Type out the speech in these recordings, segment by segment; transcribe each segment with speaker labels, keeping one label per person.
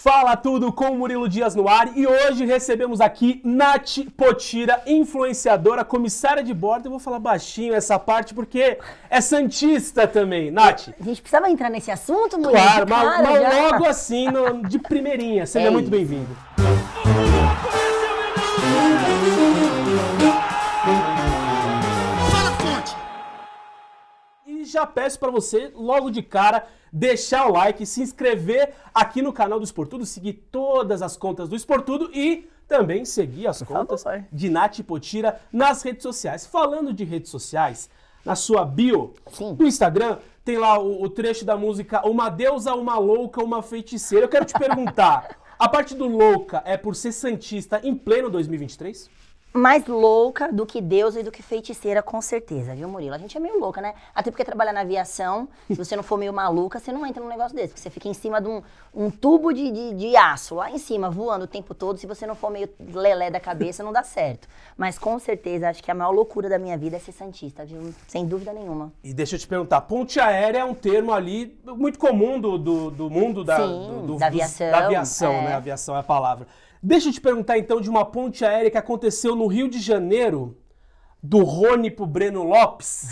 Speaker 1: Fala Tudo com o Murilo Dias no ar e hoje recebemos aqui Nath Potira, influenciadora, comissária de bordo. Eu vou falar baixinho essa parte porque é santista também. Nath.
Speaker 2: A gente precisava entrar nesse assunto, Murilo?
Speaker 1: Claro, mas logo assim, de primeirinha. Seja muito bem-vindo. E já peço para você, logo de cara, deixar o like, se inscrever aqui no canal do Esportudo, seguir todas as contas do Esportudo e também seguir as contas de Nath Potira nas redes sociais. Falando de redes sociais, na sua bio do Instagram tem lá o trecho da música Uma Deusa, Uma Louca, Uma Feiticeira. Eu quero te perguntar, a parte do louca é por ser santista em pleno 2023?
Speaker 2: Mais louca do que deusa e do que feiticeira, com certeza, viu, Murilo? A gente é meio louca, né? Até porque trabalhar na aviação, se você não for meio maluca, você não entra num negócio desse. Porque você fica em cima de um tubo de aço, lá em cima, voando o tempo todo. Se você não for meio lelé da cabeça, não dá certo. Mas com certeza, acho que a maior loucura da minha vida é ser santista, viu? Sem dúvida nenhuma.
Speaker 1: E deixa eu te perguntar, ponte aérea é um termo ali muito comum do mundo da
Speaker 2: aviação.
Speaker 1: Da aviação, né? Aviação é a palavra. Deixa eu te perguntar então de uma ponte aérea que aconteceu no Rio de Janeiro, do Rony pro Breno Lopes,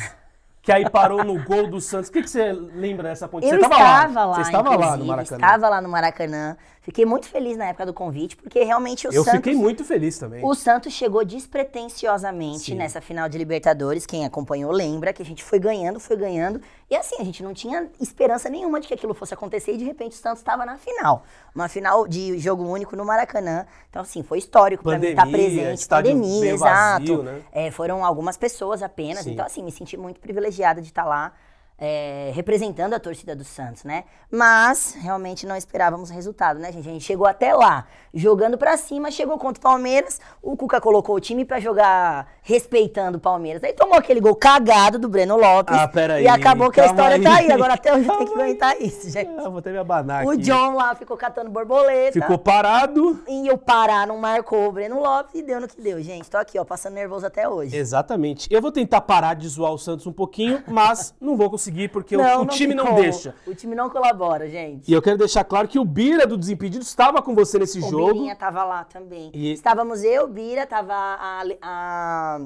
Speaker 1: que aí parou no gol do Santos. O que você lembra dessa ponte?
Speaker 2: Você estava lá.
Speaker 1: Você estava lá no Maracanã.
Speaker 2: Estava lá no Maracanã. Fiquei muito feliz na época do convite, porque realmente o Santos...
Speaker 1: Eu fiquei muito feliz também.
Speaker 2: O Santos chegou despretensiosamente nessa final de Libertadores. Quem acompanhou lembra que a gente foi ganhando. E assim, a gente não tinha esperança nenhuma de que aquilo fosse acontecer e de repente o Santos estava na final. Uma final de jogo único no Maracanã. Então assim, foi histórico para mim estar presente. Pandemia, exato. Né? Foram algumas pessoas apenas. Sim. Então assim, me senti muito privilegiada de estar lá. Representando a torcida do Santos, né? Mas realmente não esperávamos o resultado, né, gente? A gente chegou até lá, jogando pra cima, chegou contra o Palmeiras, o Cuca colocou o time pra jogar respeitando o Palmeiras. Aí tomou aquele gol cagado do Breno Lopes e acabou que a história tá aí. Agora até hoje tem que aguentar isso, gente.
Speaker 1: Eu vou até me abanar aqui.
Speaker 2: O John lá ficou catando borboleta.
Speaker 1: Ficou parado.
Speaker 2: E o Pará não marcou o Breno Lopes e deu no que deu, gente. Tô aqui, ó, passando nervoso até hoje.
Speaker 1: Exatamente. Eu vou tentar parar de zoar o Santos um pouquinho, mas não vou conseguir. Porque o time não deixa.
Speaker 2: O time não colabora, gente.
Speaker 1: E eu quero deixar claro que o Bira do Desimpedidos estava com você nesse jogo.
Speaker 2: O Birinha estava lá também. Estávamos eu, o Bira, estava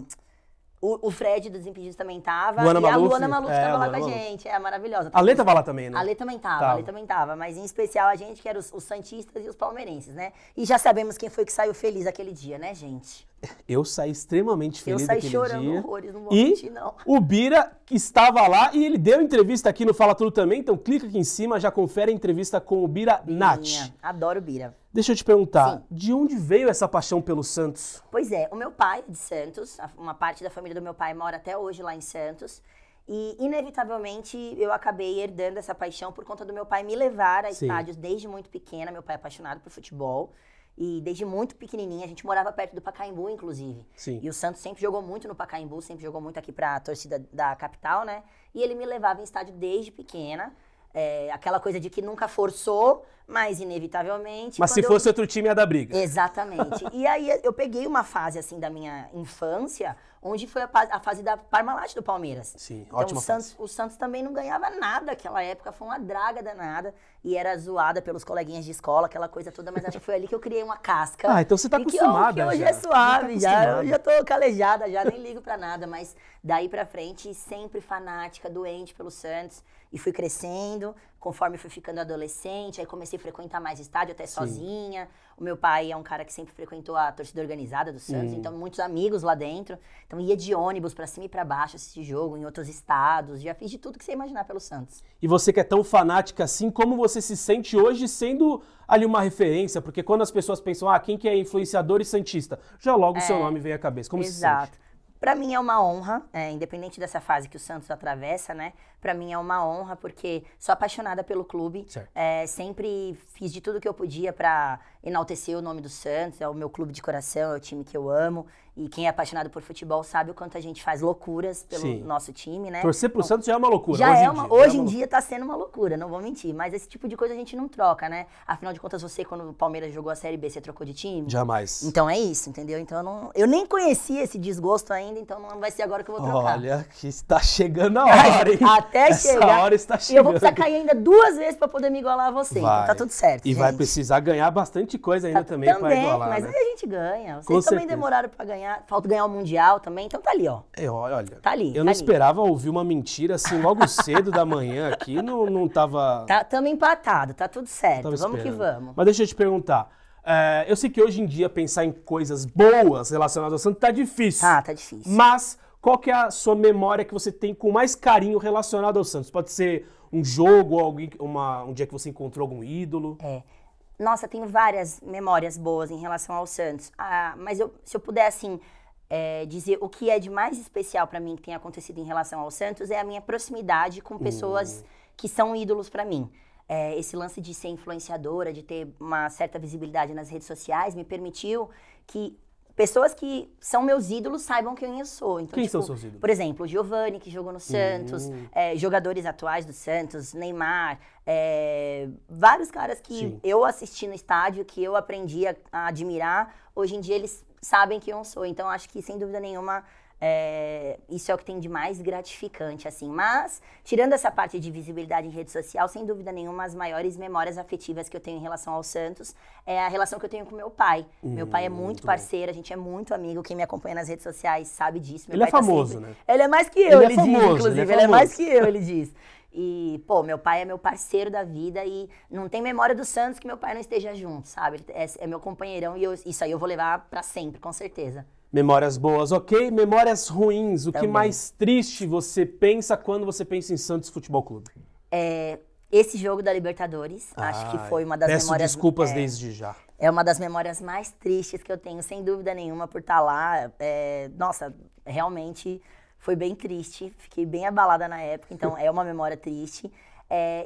Speaker 2: o Fred do Desimpedidos também estava.
Speaker 1: Luana Maluf.
Speaker 2: A Luana Maluf estava lá com a gente. É maravilhosa.
Speaker 1: A Lê estava lá também, né?
Speaker 2: A Lê também estava. Mas em especial a gente, que era os santistas e os palmeirenses, né? E já sabemos quem foi que saiu feliz aquele dia, né, gente?
Speaker 1: Eu saí extremamente feliz daquele dia.
Speaker 2: Eu saí chorando horrores, não vou mentir, não.
Speaker 1: O Bira estava lá e ele deu entrevista aqui no Fala Tudo também, então clica aqui em cima, já confere a entrevista com o Bira Nath.
Speaker 2: Adoro o Bira.
Speaker 1: Deixa eu te perguntar, de onde veio essa paixão pelo Santos?
Speaker 2: Pois é, o meu pai é de Santos, uma parte da família do meu pai mora até hoje lá em Santos. E, inevitavelmente, eu acabei herdando essa paixão por conta do meu pai me levar a estádios desde muito pequena. Meu pai é apaixonado por futebol. E desde muito pequenininha, a gente morava perto do Pacaembu, inclusive.
Speaker 1: Sim.
Speaker 2: E o Santos sempre jogou muito no Pacaembu, sempre jogou muito aqui pra torcida da capital, né? E ele me levava em estádio desde pequena. Aquela coisa de que nunca forçou, mas inevitavelmente...
Speaker 1: Mas se fosse outro time ia dar briga.
Speaker 2: Exatamente. E aí eu peguei uma fase, assim, da minha infância, onde foi a fase da Parmalat do Palmeiras.
Speaker 1: Sim,
Speaker 2: então,
Speaker 1: ótima fase.
Speaker 2: O Santos também não ganhava nada naquela época, foi uma draga danada, e era zoada pelos coleguinhas de escola, aquela coisa toda, mas acho que foi ali que eu criei uma casca.
Speaker 1: Então você tá acostumada
Speaker 2: que hoje
Speaker 1: já.
Speaker 2: É suave, eu já tô calejada, já nem ligo pra nada, mas daí pra frente, sempre fanática, doente pelo Santos, e fui crescendo, conforme fui ficando adolescente, aí comecei a frequentar mais estádio, até sozinha. O meu pai é um cara que sempre frequentou a torcida organizada do Santos, então muitos amigos lá dentro. Então ia de ônibus pra cima e pra baixo assistir jogo em outros estados, já fiz de tudo que você imaginar pelo Santos.
Speaker 1: E você que é tão fanática assim, como você se sente hoje sendo ali uma referência? Porque quando as pessoas pensam, quem que é influenciador e santista? Já logo o seu nome vem à cabeça. Como se sente?
Speaker 2: Pra mim é uma honra, independente dessa fase que o Santos atravessa, né? Pra mim é uma honra, porque sou apaixonada pelo clube. Sempre fiz de tudo que eu podia pra enaltecer o nome do Santos. É o meu clube de coração, é o time que eu amo. E quem é apaixonado por futebol sabe o quanto a gente faz loucuras pelo nosso time, né?
Speaker 1: Torcer pro Santos já é uma loucura.
Speaker 2: Hoje em dia tá sendo uma loucura, não vou mentir. Mas esse tipo de coisa a gente não troca, né? Afinal de contas, você, quando o Palmeiras jogou a Série B, você trocou de time?
Speaker 1: Jamais.
Speaker 2: Então é isso, entendeu? Então eu nem conhecia esse desgosto ainda. ainda, então não vai ser agora que eu vou trocar.
Speaker 1: Olha, que está chegando a hora, hein?
Speaker 2: Até chegar.
Speaker 1: Essa hora está chegando.
Speaker 2: E eu vou precisar cair ainda 2 vezes pra poder me igualar a você.
Speaker 1: Vai.
Speaker 2: Então tá tudo certo,
Speaker 1: E
Speaker 2: gente.
Speaker 1: vai precisar ganhar bastante coisa ainda também pra igualar,
Speaker 2: mas
Speaker 1: né?
Speaker 2: aí a gente ganha. Vocês
Speaker 1: Com
Speaker 2: também
Speaker 1: certeza.
Speaker 2: demoraram pra ganhar. Falta ganhar o Mundial também, então tá ali, ó.
Speaker 1: Olha,
Speaker 2: Tá ali,
Speaker 1: eu não esperava ouvir uma mentira assim logo cedo da manhã aqui, não tava...
Speaker 2: Tamo empatado, tá tudo certo.
Speaker 1: tava
Speaker 2: Vamos que
Speaker 1: esperando.
Speaker 2: vamos.
Speaker 1: Mas deixa eu te perguntar. Eu sei que hoje em dia pensar em coisas boas relacionadas ao Santos tá difícil.
Speaker 2: Tá difícil.
Speaker 1: Mas qual que é a sua memória que você tem com mais carinho relacionada ao Santos? Pode ser um jogo, um dia que você encontrou algum ídolo?
Speaker 2: Nossa, tenho várias memórias boas em relação ao Santos. Mas se eu puder, assim, dizer o que é de mais especial pra mim que tem acontecido em relação ao Santos é a minha proximidade com pessoas que são ídolos pra mim. Esse lance de ser influenciadora, de ter uma certa visibilidade nas redes sociais, me permitiu que pessoas que são meus ídolos saibam quem eu sou. Então,
Speaker 1: Quem são seus ídolos?
Speaker 2: Por exemplo, o Giovani, que jogou no Santos, jogadores atuais do Santos, Neymar, vários caras que eu assisti no estádio, que eu aprendi a admirar, hoje em dia eles sabem quem eu sou. Então, acho que, sem dúvida nenhuma, isso é o que tem de mais gratificante, assim. Mas, tirando essa parte de visibilidade em rede social, sem dúvida nenhuma, as maiores memórias afetivas que eu tenho em relação ao Santos é a relação que eu tenho com meu pai. Meu pai é muito parceiro, a gente é muito amigo. Quem me acompanha nas redes sociais sabe disso. Meu
Speaker 1: Ele
Speaker 2: pai
Speaker 1: é famoso,
Speaker 2: sempre...
Speaker 1: né?
Speaker 2: Ele é mais que eu, ele diz,
Speaker 1: famoso,
Speaker 2: inclusive. Ele é mais que eu, ele diz. E, pô, meu pai é meu parceiro da vida e não tem memória do Santos que meu pai não esteja junto, sabe? É meu companheirão e isso aí eu vou levar pra sempre, com certeza.
Speaker 1: Memórias boas, ok. Memórias ruins, o
Speaker 2: Também.
Speaker 1: que mais triste você pensa quando você pensa em Santos Futebol Clube?
Speaker 2: Esse jogo da Libertadores, acho que foi uma das memórias...
Speaker 1: desculpas desde já.
Speaker 2: É uma das memórias mais tristes que eu tenho, sem dúvida nenhuma, por estar lá. Nossa, realmente foi bem triste, fiquei bem abalada na época, então é uma memória triste.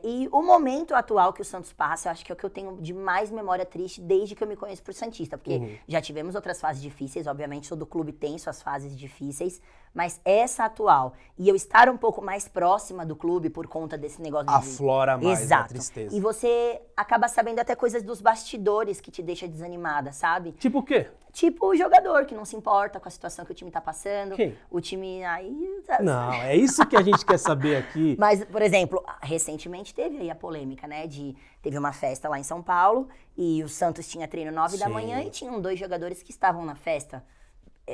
Speaker 2: E o momento atual que o Santos passa, eu acho que é o que eu tenho de mais memória triste desde que eu me conheço por santista, porque já tivemos outras fases difíceis, obviamente todo clube tem suas fases difíceis, mas essa atual, e eu estar um pouco mais próxima do clube por conta desse negócio
Speaker 1: Aflora mais a tristeza.
Speaker 2: E você acaba sabendo até coisas dos bastidores que te deixa desanimada, sabe?
Speaker 1: Tipo o quê?
Speaker 2: Tipo o jogador que não se importa com a situação que o time tá passando.
Speaker 1: Quem?
Speaker 2: O time aí...
Speaker 1: Não, é isso que a gente quer saber aqui.
Speaker 2: Mas, por exemplo, recentemente teve aí a polêmica, né? Teve uma festa lá em São Paulo e o Santos tinha treino 9 da manhã e tinham 2 jogadores que estavam na festa.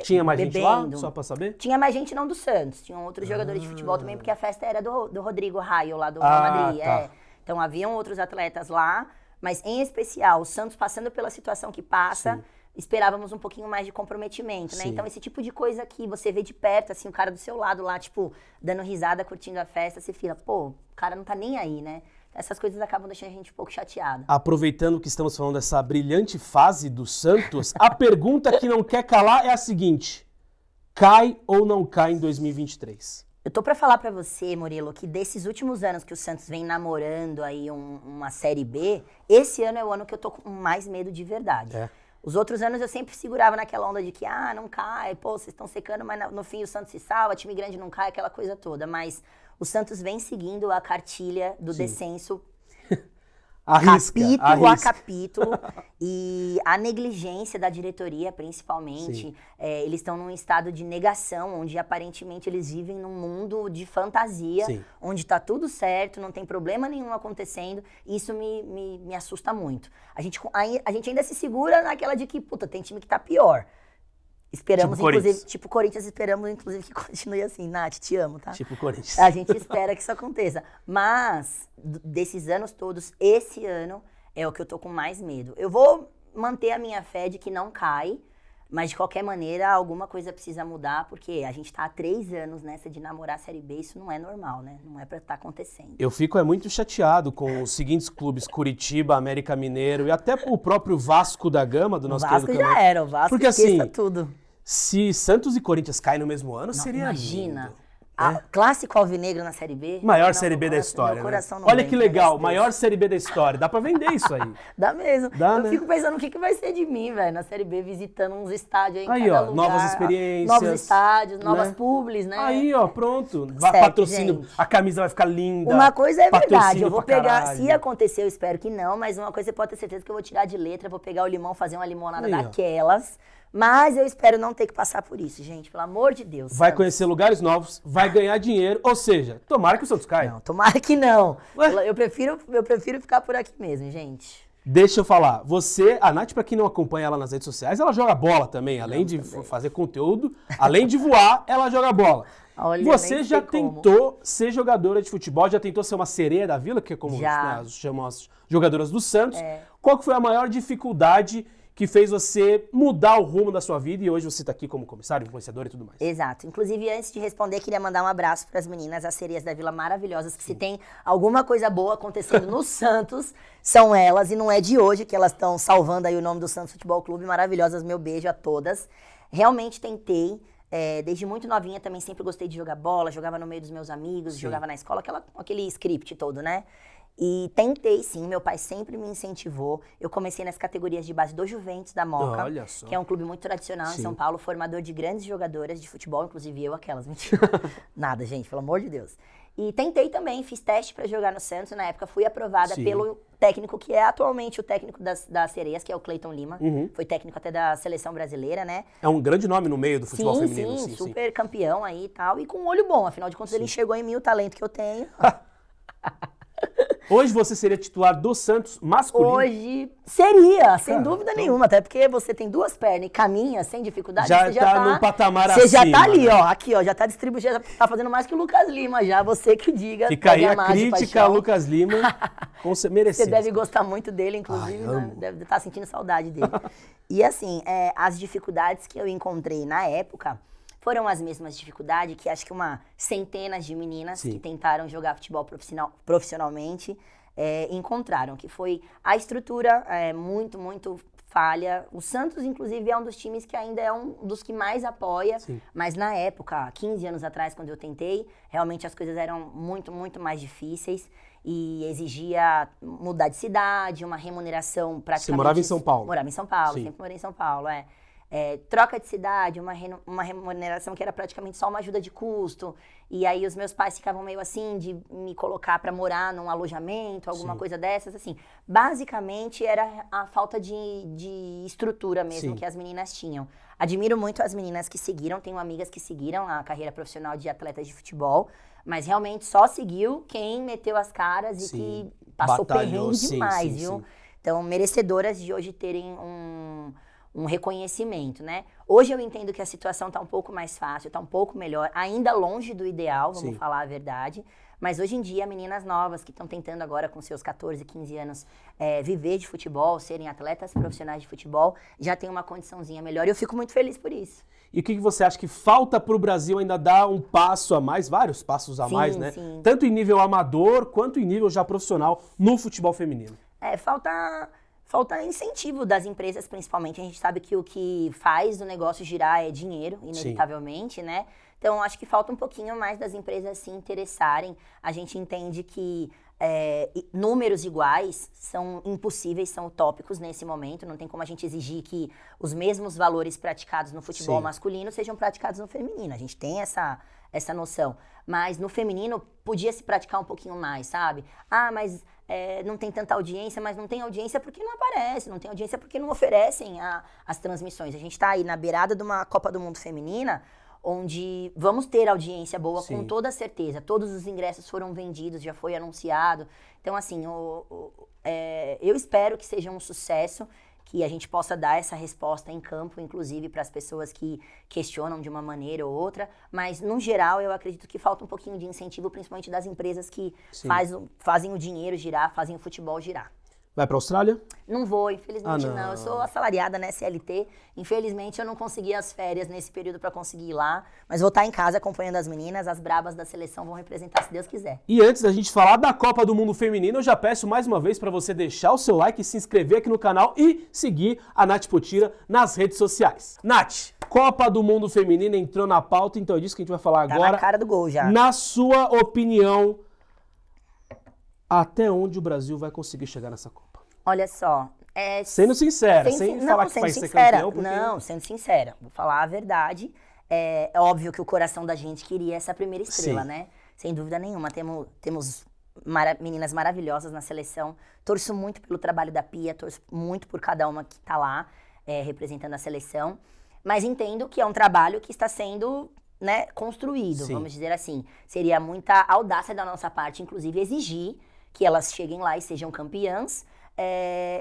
Speaker 1: Tinha mais
Speaker 2: bebendo.
Speaker 1: gente lá, só pra saber?
Speaker 2: Tinha mais gente não do Santos, tinham outros jogadores de futebol também, porque a festa era do Rodrigo Raio, lá do Real Madrid.
Speaker 1: Tá.
Speaker 2: Então haviam outros atletas lá, mas em especial, o Santos passando pela situação que passa, esperávamos um pouquinho mais de comprometimento, né? Então esse tipo de coisa que você vê de perto, assim, o cara do seu lado lá, tipo, dando risada, curtindo a festa, você fica, pô, o cara não tá nem aí, né? Essas coisas acabam deixando a gente um pouco chateado.
Speaker 1: Aproveitando que estamos falando dessa brilhante fase do Santos, a pergunta que não quer calar é a seguinte: cai ou não cai em 2023?
Speaker 2: Eu tô pra falar pra você, Murilo, que desses últimos anos que o Santos vem namorando aí uma Série B, esse ano é o ano que eu tô com mais medo de verdade. Os outros anos eu sempre segurava naquela onda de que, não cai, pô, vocês estão secando, mas no fim o Santos se salva, time grande não cai, aquela coisa toda. Mas o Santos vem seguindo a cartilha do descenso capítulo a capítulo e a negligência da diretoria, principalmente, eles estão num estado de negação, onde aparentemente eles vivem num mundo de fantasia, onde tá tudo certo, não tem problema nenhum acontecendo, e isso me assusta muito. A gente ainda se segura naquela de que, puta, tem time que tá pior. Esperamos,
Speaker 1: tipo
Speaker 2: inclusive, tipo Corinthians, esperamos, inclusive, que continue assim. Nath, te amo, tá?
Speaker 1: Tipo Corinthians.
Speaker 2: A gente espera que isso aconteça. Mas, desses anos todos, esse ano é o que eu tô com mais medo. Eu vou manter a minha fé de que não cai, mas, de qualquer maneira, alguma coisa precisa mudar, porque a gente tá há 3 anos nessa de namorar a Série B, isso não é normal, né? Não é pra estar acontecendo.
Speaker 1: Eu fico muito chateado com os seguintes clubes, Curitiba, América Mineiro e até o próprio Vasco da Gama, do nosso querido
Speaker 2: Vasco já era, o Vasco
Speaker 1: porque,
Speaker 2: esqueça
Speaker 1: assim,
Speaker 2: tudo.
Speaker 1: Se Santos e Corinthians caem no mesmo ano,
Speaker 2: Não,
Speaker 1: seria
Speaker 2: imagina.
Speaker 1: lindo.
Speaker 2: Clássico alvinegro na Série B.
Speaker 1: Maior Série B da história, né? Olha que legal, maior Série B da história. Dá pra vender isso aí.
Speaker 2: Dá mesmo.
Speaker 1: Dá,
Speaker 2: eu
Speaker 1: né?
Speaker 2: fico pensando o que vai ser de mim, velho, na Série B, visitando uns estádios aí em
Speaker 1: cada
Speaker 2: lugar.
Speaker 1: Novas experiências.
Speaker 2: Novos estádios, novas
Speaker 1: né?
Speaker 2: publis, né?
Speaker 1: Aí, ó, pronto. Patrocínio,
Speaker 2: gente.
Speaker 1: A camisa vai ficar linda.
Speaker 2: Uma coisa é verdade, eu vou pegar,
Speaker 1: caralho.
Speaker 2: se acontecer, eu espero que não, mas uma coisa você pode ter certeza que eu vou tirar de letra, vou pegar o limão, fazer uma limonada
Speaker 1: Aí,
Speaker 2: daquelas, mas eu espero não ter que passar por isso, gente, pelo amor de Deus.
Speaker 1: Vai
Speaker 2: Santos.
Speaker 1: conhecer lugares novos, vai ganhar dinheiro, ou seja, tomara que o Santos caia.
Speaker 2: Não, tomara que não. Eu prefiro ficar por aqui mesmo, gente.
Speaker 1: Deixa eu falar, a Nath, pra quem não acompanha ela nas redes sociais, ela joga bola também, além de fazer conteúdo, além de voar, ela joga bola.
Speaker 2: Olha,
Speaker 1: você já tentou ser jogadora de futebol, já tentou ser uma sereia da vila, que é como né, chamam as jogadoras do Santos. Qual que foi a maior dificuldade que fez você mudar o rumo da sua vida e hoje você está aqui como comissário, influenciador e tudo mais?
Speaker 2: Exato. Inclusive, antes de responder, queria mandar um abraço para as meninas, as sereias da Vila maravilhosas, que se tem alguma coisa boa acontecendo no Santos, são elas, e não é de hoje que elas estão salvando aí o nome do Santos Futebol Clube. Maravilhosas, meu beijo a todas. Realmente tentei. Desde muito novinha também sempre gostei de jogar bola, jogava no meio dos meus amigos, jogava na escola, aquele script todo, né? E tentei, sim, meu pai sempre me incentivou. Eu comecei nas categorias de base do Juventus da Moca, que é um clube muito tradicional em São Paulo, formador de grandes jogadoras de futebol, inclusive eu, aquelas, mentira. Nada, gente, pelo amor de Deus. E tentei também, fiz teste para jogar no Santos, na época fui aprovada pelo técnico que é atualmente o técnico das Sereias, que é o Cleiton Lima. Foi técnico até da seleção brasileira, né?
Speaker 1: É um grande nome no meio do futebol feminino.
Speaker 2: Sim, super campeão aí e tal, e com um olho bom, afinal de contas ele enxergou em mim o talento que eu tenho.
Speaker 1: Hoje você seria titular do Santos masculino?
Speaker 2: Hoje seria, sem dúvida nenhuma, até porque você tem duas pernas e caminha sem dificuldade.
Speaker 1: Você já tá num patamar
Speaker 2: acima. Você já tá ali,
Speaker 1: né?
Speaker 2: ó, aqui, ó, já tá distribuindo, já tá fazendo mais que o Lucas Lima já, você que diga.
Speaker 1: Fica aí a crítica a Lucas Lima, como você merecia.
Speaker 2: Você deve gostar muito dele, inclusive, né? Deve estar sentindo saudade dele. E assim, as dificuldades que eu encontrei na época foram as mesmas dificuldades que acho que centenas de meninas que tentaram jogar futebol profissionalmente encontraram, que foi a estrutura muito, muito falha. O Santos, inclusive, é um dos times que ainda é um dos que mais apoia, mas na época, 15 anos atrás, quando eu tentei, realmente as coisas eram muito, muito mais difíceis e exigia mudar de cidade, uma remuneração praticamente...
Speaker 1: Você morava em São Paulo?
Speaker 2: Morava em São Paulo, sempre morei em São Paulo, troca de cidade, uma remuneração que era praticamente só uma ajuda de custo. E aí os meus pais ficavam meio assim de me colocar para morar num alojamento, alguma coisa dessas, assim. Basicamente era a falta de estrutura mesmo que as meninas tinham. Admiro muito as meninas que seguiram, tenho amigas que seguiram a carreira profissional de atletas de futebol, mas realmente só seguiu quem meteu as caras e que passou perrengue demais, viu? Então, merecedoras de hoje terem um reconhecimento, né? Hoje eu entendo que a situação está um pouco mais fácil, está um pouco melhor, ainda longe do ideal, vamos falar a verdade, mas hoje em dia meninas novas que estão tentando agora com seus 14, 15 anos viver de futebol, serem atletas profissionais de futebol, já tem uma condiçãozinha melhor e eu fico muito feliz por isso.
Speaker 1: E o que você acha que falta para o Brasil ainda dar um passo a mais, vários passos a mais, né? Tanto em nível amador quanto em nível já profissional no futebol feminino?
Speaker 2: Falta incentivo das empresas, principalmente. A gente sabe que o que faz o negócio girar é dinheiro, inevitavelmente, né? Então, acho que falta um pouquinho mais das empresas se interessarem. A gente entende que números iguais são impossíveis, são utópicos nesse momento. Não tem como a gente exigir que os mesmos valores praticados no futebol masculino sejam praticados no feminino. A gente tem essa noção. Mas no feminino podia se praticar um pouquinho mais, sabe? Mas não tem tanta audiência, mas não tem audiência porque não aparece, não tem audiência porque não oferecem as transmissões. A gente está aí na beirada de uma Copa do Mundo feminina, onde vamos ter audiência boa com toda certeza. Todos os ingressos foram vendidos, já foi anunciado. Então, assim, eu espero que seja um sucesso, que a gente possa dar essa resposta em campo, inclusive para as pessoas que questionam de uma maneira ou outra, mas no geral eu acredito que falta um pouquinho de incentivo, principalmente das empresas que fazem o dinheiro girar, fazem o futebol girar.
Speaker 1: Vai para a Austrália?
Speaker 2: Não vou, infelizmente não. Eu sou assalariada na CLT. Infelizmente eu não consegui as férias nesse período para conseguir ir lá. Mas vou estar em casa acompanhando as meninas. As brabas da seleção vão representar se Deus quiser.
Speaker 1: E antes da gente falar da Copa do Mundo Feminino, eu já peço mais uma vez para você deixar o seu like, se inscrever aqui no canal e seguir a Nath Potira nas redes sociais. Nath, Copa do Mundo Feminino entrou na pauta, então é disso que a gente vai falar
Speaker 2: Tá
Speaker 1: agora.
Speaker 2: na cara do gol já.
Speaker 1: Na sua opinião, até onde o Brasil vai conseguir chegar nessa Copa?
Speaker 2: Olha só.
Speaker 1: Sendo sincera, sem falar que vai ser campeão. Porque...
Speaker 2: Não, sendo sincera. Vou falar a verdade. É óbvio que o coração da gente queria essa primeira estrela,
Speaker 1: Sim.
Speaker 2: né? Sem dúvida nenhuma. Temos meninas maravilhosas na seleção. Torço muito pelo trabalho da Pia, torço muito por cada uma que tá lá representando a seleção. Mas entendo que é um trabalho que está sendo, né, construído,
Speaker 1: Sim.
Speaker 2: vamos dizer assim. Seria muita audácia da nossa parte, inclusive, exigir que elas cheguem lá e sejam campeãs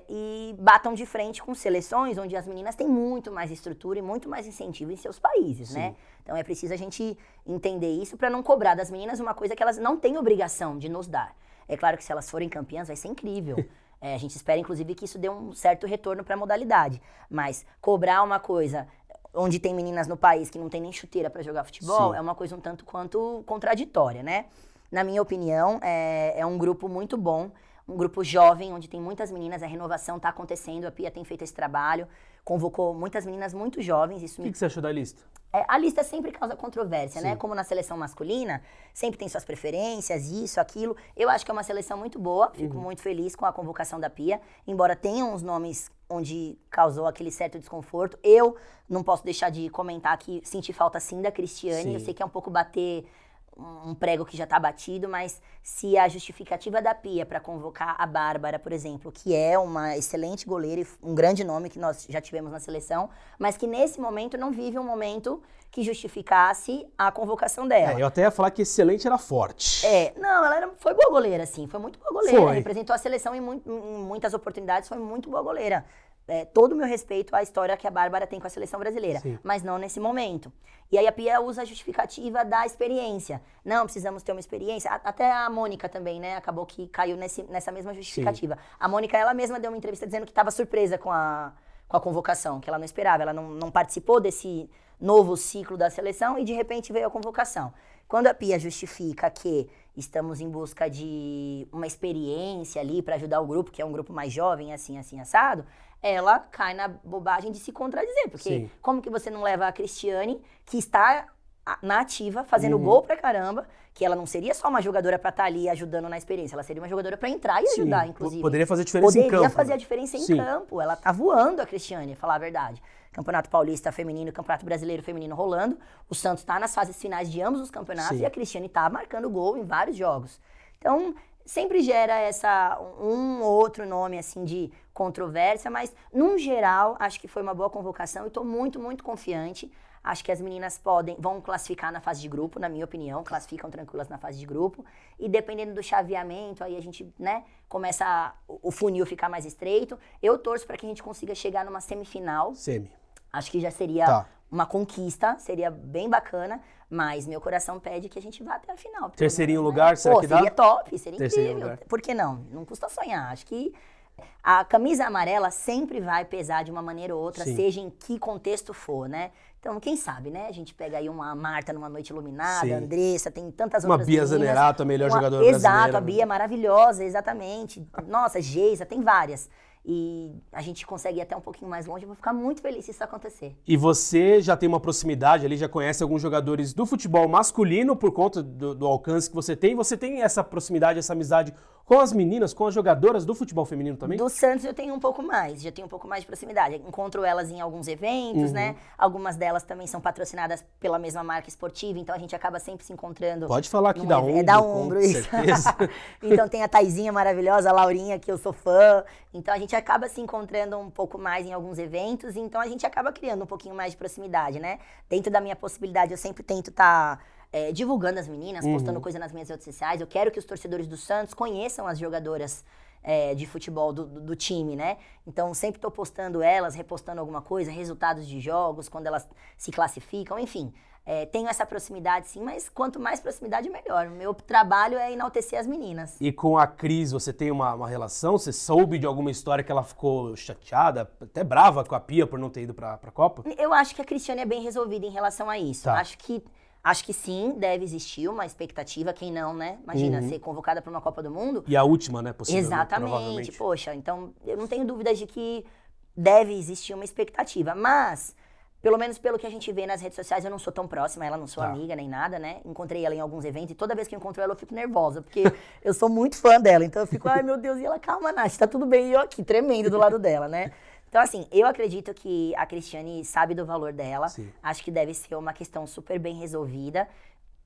Speaker 2: e batam de frente com seleções onde as meninas têm muito mais estrutura e muito mais incentivo em seus países,
Speaker 1: Sim.
Speaker 2: né? Então é preciso a gente entender isso para não cobrar das meninas uma coisa que elas não têm obrigação de nos dar. É claro que se elas forem campeãs vai ser incrível. A gente espera, inclusive, que isso dê um certo retorno para a modalidade. Mas cobrar uma coisa onde tem meninas no país que não tem nem chuteira para jogar futebol,
Speaker 1: Sim.
Speaker 2: é uma coisa um tanto quanto contraditória, né? Na minha opinião, é um grupo muito bom, um grupo jovem, onde tem muitas meninas, a renovação está acontecendo, a Pia tem feito esse trabalho, convocou muitas meninas muito jovens. Isso
Speaker 1: O que você achou da lista?
Speaker 2: A lista sempre causa controvérsia,
Speaker 1: Sim.
Speaker 2: né? Como na seleção masculina, sempre tem suas preferências, isso, aquilo. Eu acho que é uma seleção muito boa, fico muito feliz com a convocação da Pia, embora tenham uns nomes onde causou aquele certo desconforto. Eu não posso deixar de comentar que senti falta sim da Cristiane,
Speaker 1: Sim.
Speaker 2: eu sei que é um pouco bater um prego que já está batido, mas se a justificativa da Pia para convocar a Bárbara, por exemplo, que é uma excelente goleira e um grande nome que nós já tivemos na seleção, mas que nesse momento não vive um momento que justificasse a convocação dela.
Speaker 1: Eu até ia falar que excelente era forte.
Speaker 2: Não, foi boa goleira, sim, foi muito boa goleira,
Speaker 1: Foi.
Speaker 2: representou a seleção em muitas oportunidades, foi muito boa goleira. Todo o meu respeito à história que a Bárbara tem com a seleção brasileira,
Speaker 1: Sim.
Speaker 2: mas não nesse momento. E aí a Pia usa a justificativa da experiência. Não, precisamos ter uma experiência. Até a Mônica também, né? Acabou que caiu nessa mesma justificativa. Sim. A Mônica, ela mesma deu uma entrevista dizendo que estava surpresa com a convocação, que ela não esperava. Ela não participou desse novo ciclo da seleção e de repente veio a convocação. Quando a Pia justifica que estamos em busca de uma experiência ali para ajudar o grupo, que é um grupo mais jovem, assim, assado, ela cai na bobagem de se contradizer. Porque
Speaker 1: Sim.
Speaker 2: como que você não leva a Cristiane, que está na ativa, fazendo gol pra caramba, que ela não seria só uma jogadora pra estar ali ajudando na experiência, ela seria uma jogadora pra entrar e ajudar, inclusive.
Speaker 1: Poderia fazer diferença em campo.
Speaker 2: Poderia fazer a diferença em
Speaker 1: Sim.
Speaker 2: campo. Ela tá voando, a Cristiane, falar a verdade. Campeonato Paulista Feminino, Campeonato Brasileiro Feminino rolando. O Santos tá nas fases finais de ambos os campeonatos.
Speaker 1: Sim.
Speaker 2: E a Cristiane tá marcando gol em vários jogos. Então, sempre gera um ou outro nome, assim, de controvérsia, mas, num geral, acho que foi uma boa convocação e tô muito, muito confiante. Acho que as meninas vão classificar na fase de grupo, na minha opinião, classificam tranquilas na fase de grupo. E dependendo do chaveamento, aí a gente, né, começa o funil ficar mais estreito. Eu torço para que a gente consiga chegar numa semifinal. Acho que já seria uma conquista, seria bem bacana, mas meu coração pede que a gente vá até a final.
Speaker 1: Terceirinho lugar, será que dá?
Speaker 2: Seria top, seria incrível. Por que não? Não custa sonhar. Acho que a camisa amarela sempre vai pesar de uma maneira ou outra,
Speaker 1: Sim.
Speaker 2: seja em que contexto for, né? Então, quem sabe, né? A gente pega aí uma Marta numa noite iluminada,
Speaker 1: Sim.
Speaker 2: a Andressa, tem tantas
Speaker 1: uma
Speaker 2: outras
Speaker 1: Bia
Speaker 2: meninas.
Speaker 1: Zanerato, a melhor jogadora brasileira.
Speaker 2: Exato, a Bia é maravilhosa, exatamente. Nossa, Geisa, tem várias. E a gente consegue ir até um pouquinho mais longe. Eu vou ficar muito feliz se isso acontecer.
Speaker 1: E você já tem uma proximidade ali, já conhece alguns jogadores do futebol masculino por conta do alcance que você tem. Você tem essa proximidade, essa amizade com as meninas, com as jogadoras do futebol feminino também?
Speaker 2: Do Santos eu tenho um pouco mais, já tenho um pouco mais de proximidade. Encontro elas em alguns eventos, né? Algumas delas também são patrocinadas pela mesma marca esportiva, então a gente acaba sempre se encontrando.
Speaker 1: Pode falar aqui da Umbro.
Speaker 2: É da Umbro, isso. Então tem a Taizinha maravilhosa, a Laurinha, que eu sou fã. Então a gente acaba se encontrando um pouco mais em alguns eventos, então a gente acaba criando um pouquinho mais de proximidade, né? Dentro da minha possibilidade, eu sempre tento estar divulgando as meninas, postando coisa nas minhas redes sociais. Eu quero que os torcedores do Santos conheçam as jogadoras de futebol do time, né? Então, sempre estou postando elas, repostando alguma coisa, resultados de jogos, quando elas se classificam, enfim. Tenho essa proximidade, sim, mas quanto mais proximidade, melhor. O meu trabalho é enaltecer as meninas.
Speaker 1: E com a Cris, você tem uma relação? Você soube de alguma história que ela ficou chateada, até brava com a Pia por não ter ido para a Copa?
Speaker 2: Eu acho que a Cristiane é bem resolvida em relação a isso. Acho que sim, deve existir uma expectativa, quem não, né? Imagina, ser convocada para uma Copa do Mundo.
Speaker 1: E a última, né, possivelmente,
Speaker 2: Exatamente,
Speaker 1: provavelmente.
Speaker 2: Poxa, então eu não tenho dúvidas de que deve existir uma expectativa, mas pelo menos pelo que a gente vê nas redes sociais, eu não sou tão próxima, ela não sou amiga nem nada, né? Encontrei ela em alguns eventos e toda vez que eu encontro ela eu fico nervosa, porque eu sou muito fã dela, então eu fico, ai meu Deus, e ela, calma, Nath, tá tudo bem, e eu aqui, tremendo do lado dela, né? Então, assim, eu acredito que a Cristiane sabe do valor dela, acho que deve ser uma questão super bem resolvida,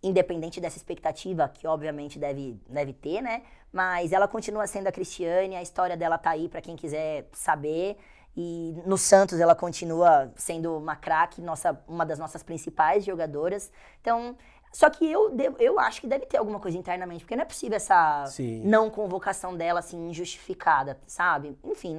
Speaker 2: independente dessa expectativa, que obviamente deve ter, né? Mas ela continua sendo a Cristiane, a história dela tá aí pra quem quiser saber. E no Santos ela continua sendo uma craque, uma das nossas principais jogadoras. Então, só que eu acho que deve ter alguma coisa internamente, porque não é possível essa não convocação dela, assim, injustificada, sabe? Enfim,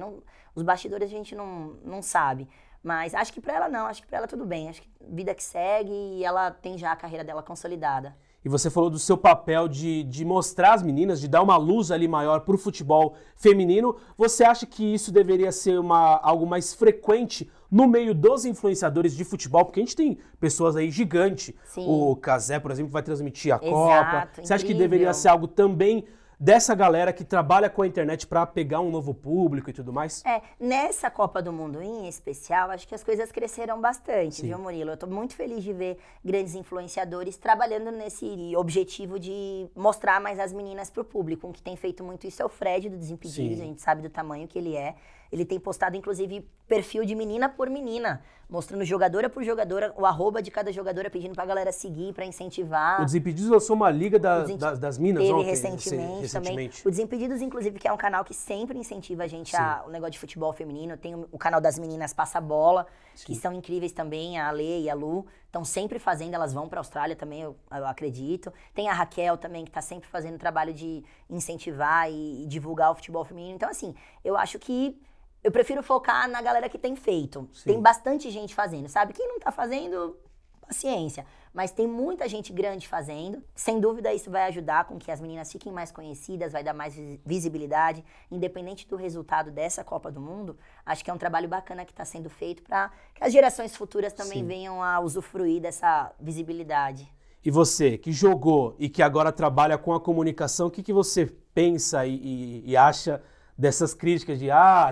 Speaker 2: os bastidores a gente não sabe. Mas acho que pra ela não, acho que pra ela tudo bem. Acho que vida que segue e ela tem já a carreira dela consolidada.
Speaker 1: E você falou do seu papel de mostrar as meninas, de dar uma luz ali maior pro futebol feminino. Você acha que isso deveria ser algo mais frequente no meio dos influenciadores de futebol? Porque a gente tem pessoas aí gigantes. O Cazé, por exemplo, vai transmitir a Copa. Você acha que deveria ser algo também dessa galera que trabalha com a internet para pegar um novo público e tudo mais?
Speaker 2: Nessa Copa do Mundo em especial, acho que as coisas cresceram bastante, viu, Murilo? Eu tô muito feliz de ver grandes influenciadores trabalhando nesse objetivo de mostrar mais as meninas pro público. Um que tem feito muito isso é o Fred, do Desimpedidos, a gente sabe do tamanho que ele é. Ele tem postado, inclusive, perfil de menina por menina, mostrando jogadora por jogadora, o arroba de cada jogadora, pedindo pra galera seguir, pra incentivar.
Speaker 1: O Desimpedidos lançou uma liga das minas
Speaker 2: teve
Speaker 1: ontem,
Speaker 2: recentemente também. O Desimpedidos, inclusive, que é um canal que sempre incentiva a gente o negócio de futebol feminino. Tem o canal das meninas Passa Bola, que são incríveis também, a Ale e a Lu. Estão sempre fazendo, elas vão pra Austrália também, eu acredito. Tem a Raquel também, que tá sempre fazendo trabalho de incentivar e divulgar o futebol feminino. Então, assim, eu acho que eu prefiro focar na galera que tem feito. Tem bastante gente fazendo, sabe? Quem não tá fazendo, paciência. Mas tem muita gente grande fazendo. Sem dúvida, isso vai ajudar com que as meninas fiquem mais conhecidas, vai dar mais visibilidade. Independente do resultado dessa Copa do Mundo, acho que é um trabalho bacana que está sendo feito para que as gerações futuras também venham a usufruir dessa visibilidade.
Speaker 1: E você, que jogou e que agora trabalha com a comunicação, o que você pensa e acha dessas críticas de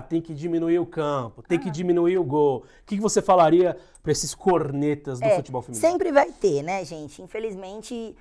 Speaker 1: tem que diminuir o campo, tem que diminuir o gol? O que você falaria para esses cornetas do futebol feminino?
Speaker 2: Sempre vai ter, né, gente? Infelizmente,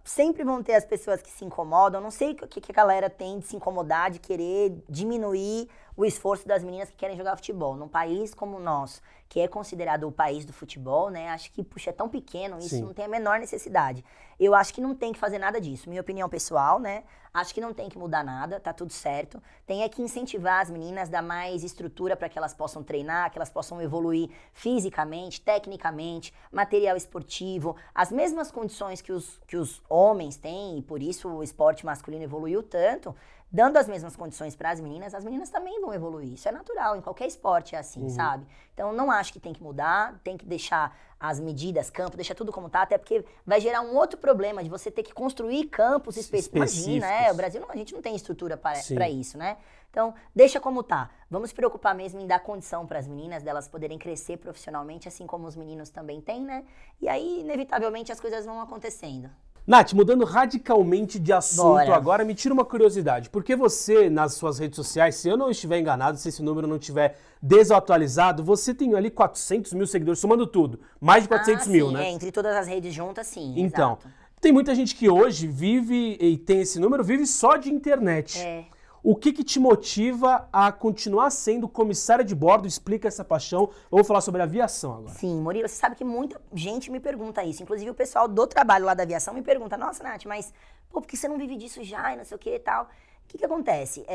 Speaker 2: sempre vão ter as pessoas que se incomodam. Não sei o que a galera tem de se incomodar, de querer diminuir o esforço das meninas que querem jogar futebol. Num país como o nosso, que é considerado o país do futebol, né? Acho que, puxa, é tão pequeno, isso não tem a menor necessidade. Eu acho que não tem que fazer nada disso. Minha opinião pessoal, né? Acho que não tem que mudar nada, tá tudo certo. Tem que incentivar as meninas, dar mais estrutura para que elas possam treinar, que elas possam evoluir fisicamente, tecnicamente, material esportivo, as mesmas condições que os homens têm, e por isso o esporte masculino evoluiu tanto. Dando as mesmas condições para as meninas também vão evoluir. Isso é natural, em qualquer esporte é assim, sabe? Então, não acho que tem que mudar, tem que deixar as medidas, campo, deixar tudo como tá, até porque vai gerar um outro problema de você ter que construir campos específicos. Imagina, o Brasil, a gente não tem estrutura para isso, né? Então, deixa como tá. Vamos se preocupar mesmo em dar condição para as meninas, delas poderem crescer profissionalmente, assim como os meninos também têm, né? E aí, inevitavelmente, as coisas vão acontecendo.
Speaker 1: Nath, mudando radicalmente de assunto agora, me tira uma curiosidade. Porque você, nas suas redes sociais, se eu não estiver enganado, se esse número não estiver desatualizado, você tem ali 400 mil seguidores, somando tudo. Mais de 400 mil, né?
Speaker 2: Entre todas as redes juntas, sim.
Speaker 1: Então,
Speaker 2: exato.
Speaker 1: Tem muita gente que hoje vive, e tem esse número, vive só de internet. O que te motiva a continuar sendo comissária de bordo? Explica essa paixão. Vamos falar sobre aviação agora.
Speaker 2: Sim, Murilo, você sabe que muita gente me pergunta isso. Inclusive o pessoal do trabalho lá da aviação me pergunta, nossa, Nath, mas por que você não vive disso já e não sei o que e tal? O que acontece?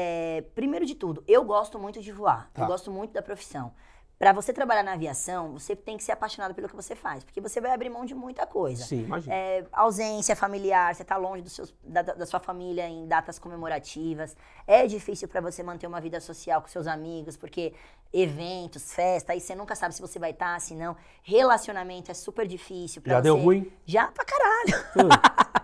Speaker 2: Primeiro de tudo, eu gosto muito de voar. Eu gosto muito da profissão. Para você trabalhar na aviação, você tem que ser apaixonado pelo que você faz, porque você vai abrir mão de muita coisa.
Speaker 1: Sim, imagina.
Speaker 2: Ausência familiar, você tá longe da sua família em datas comemorativas. É difícil para você manter uma vida social com seus amigos, porque eventos, festa, aí você nunca sabe se você vai estar, se não. Relacionamento é super difícil pra você.
Speaker 1: Já deu ruim?
Speaker 2: Já pra caralho.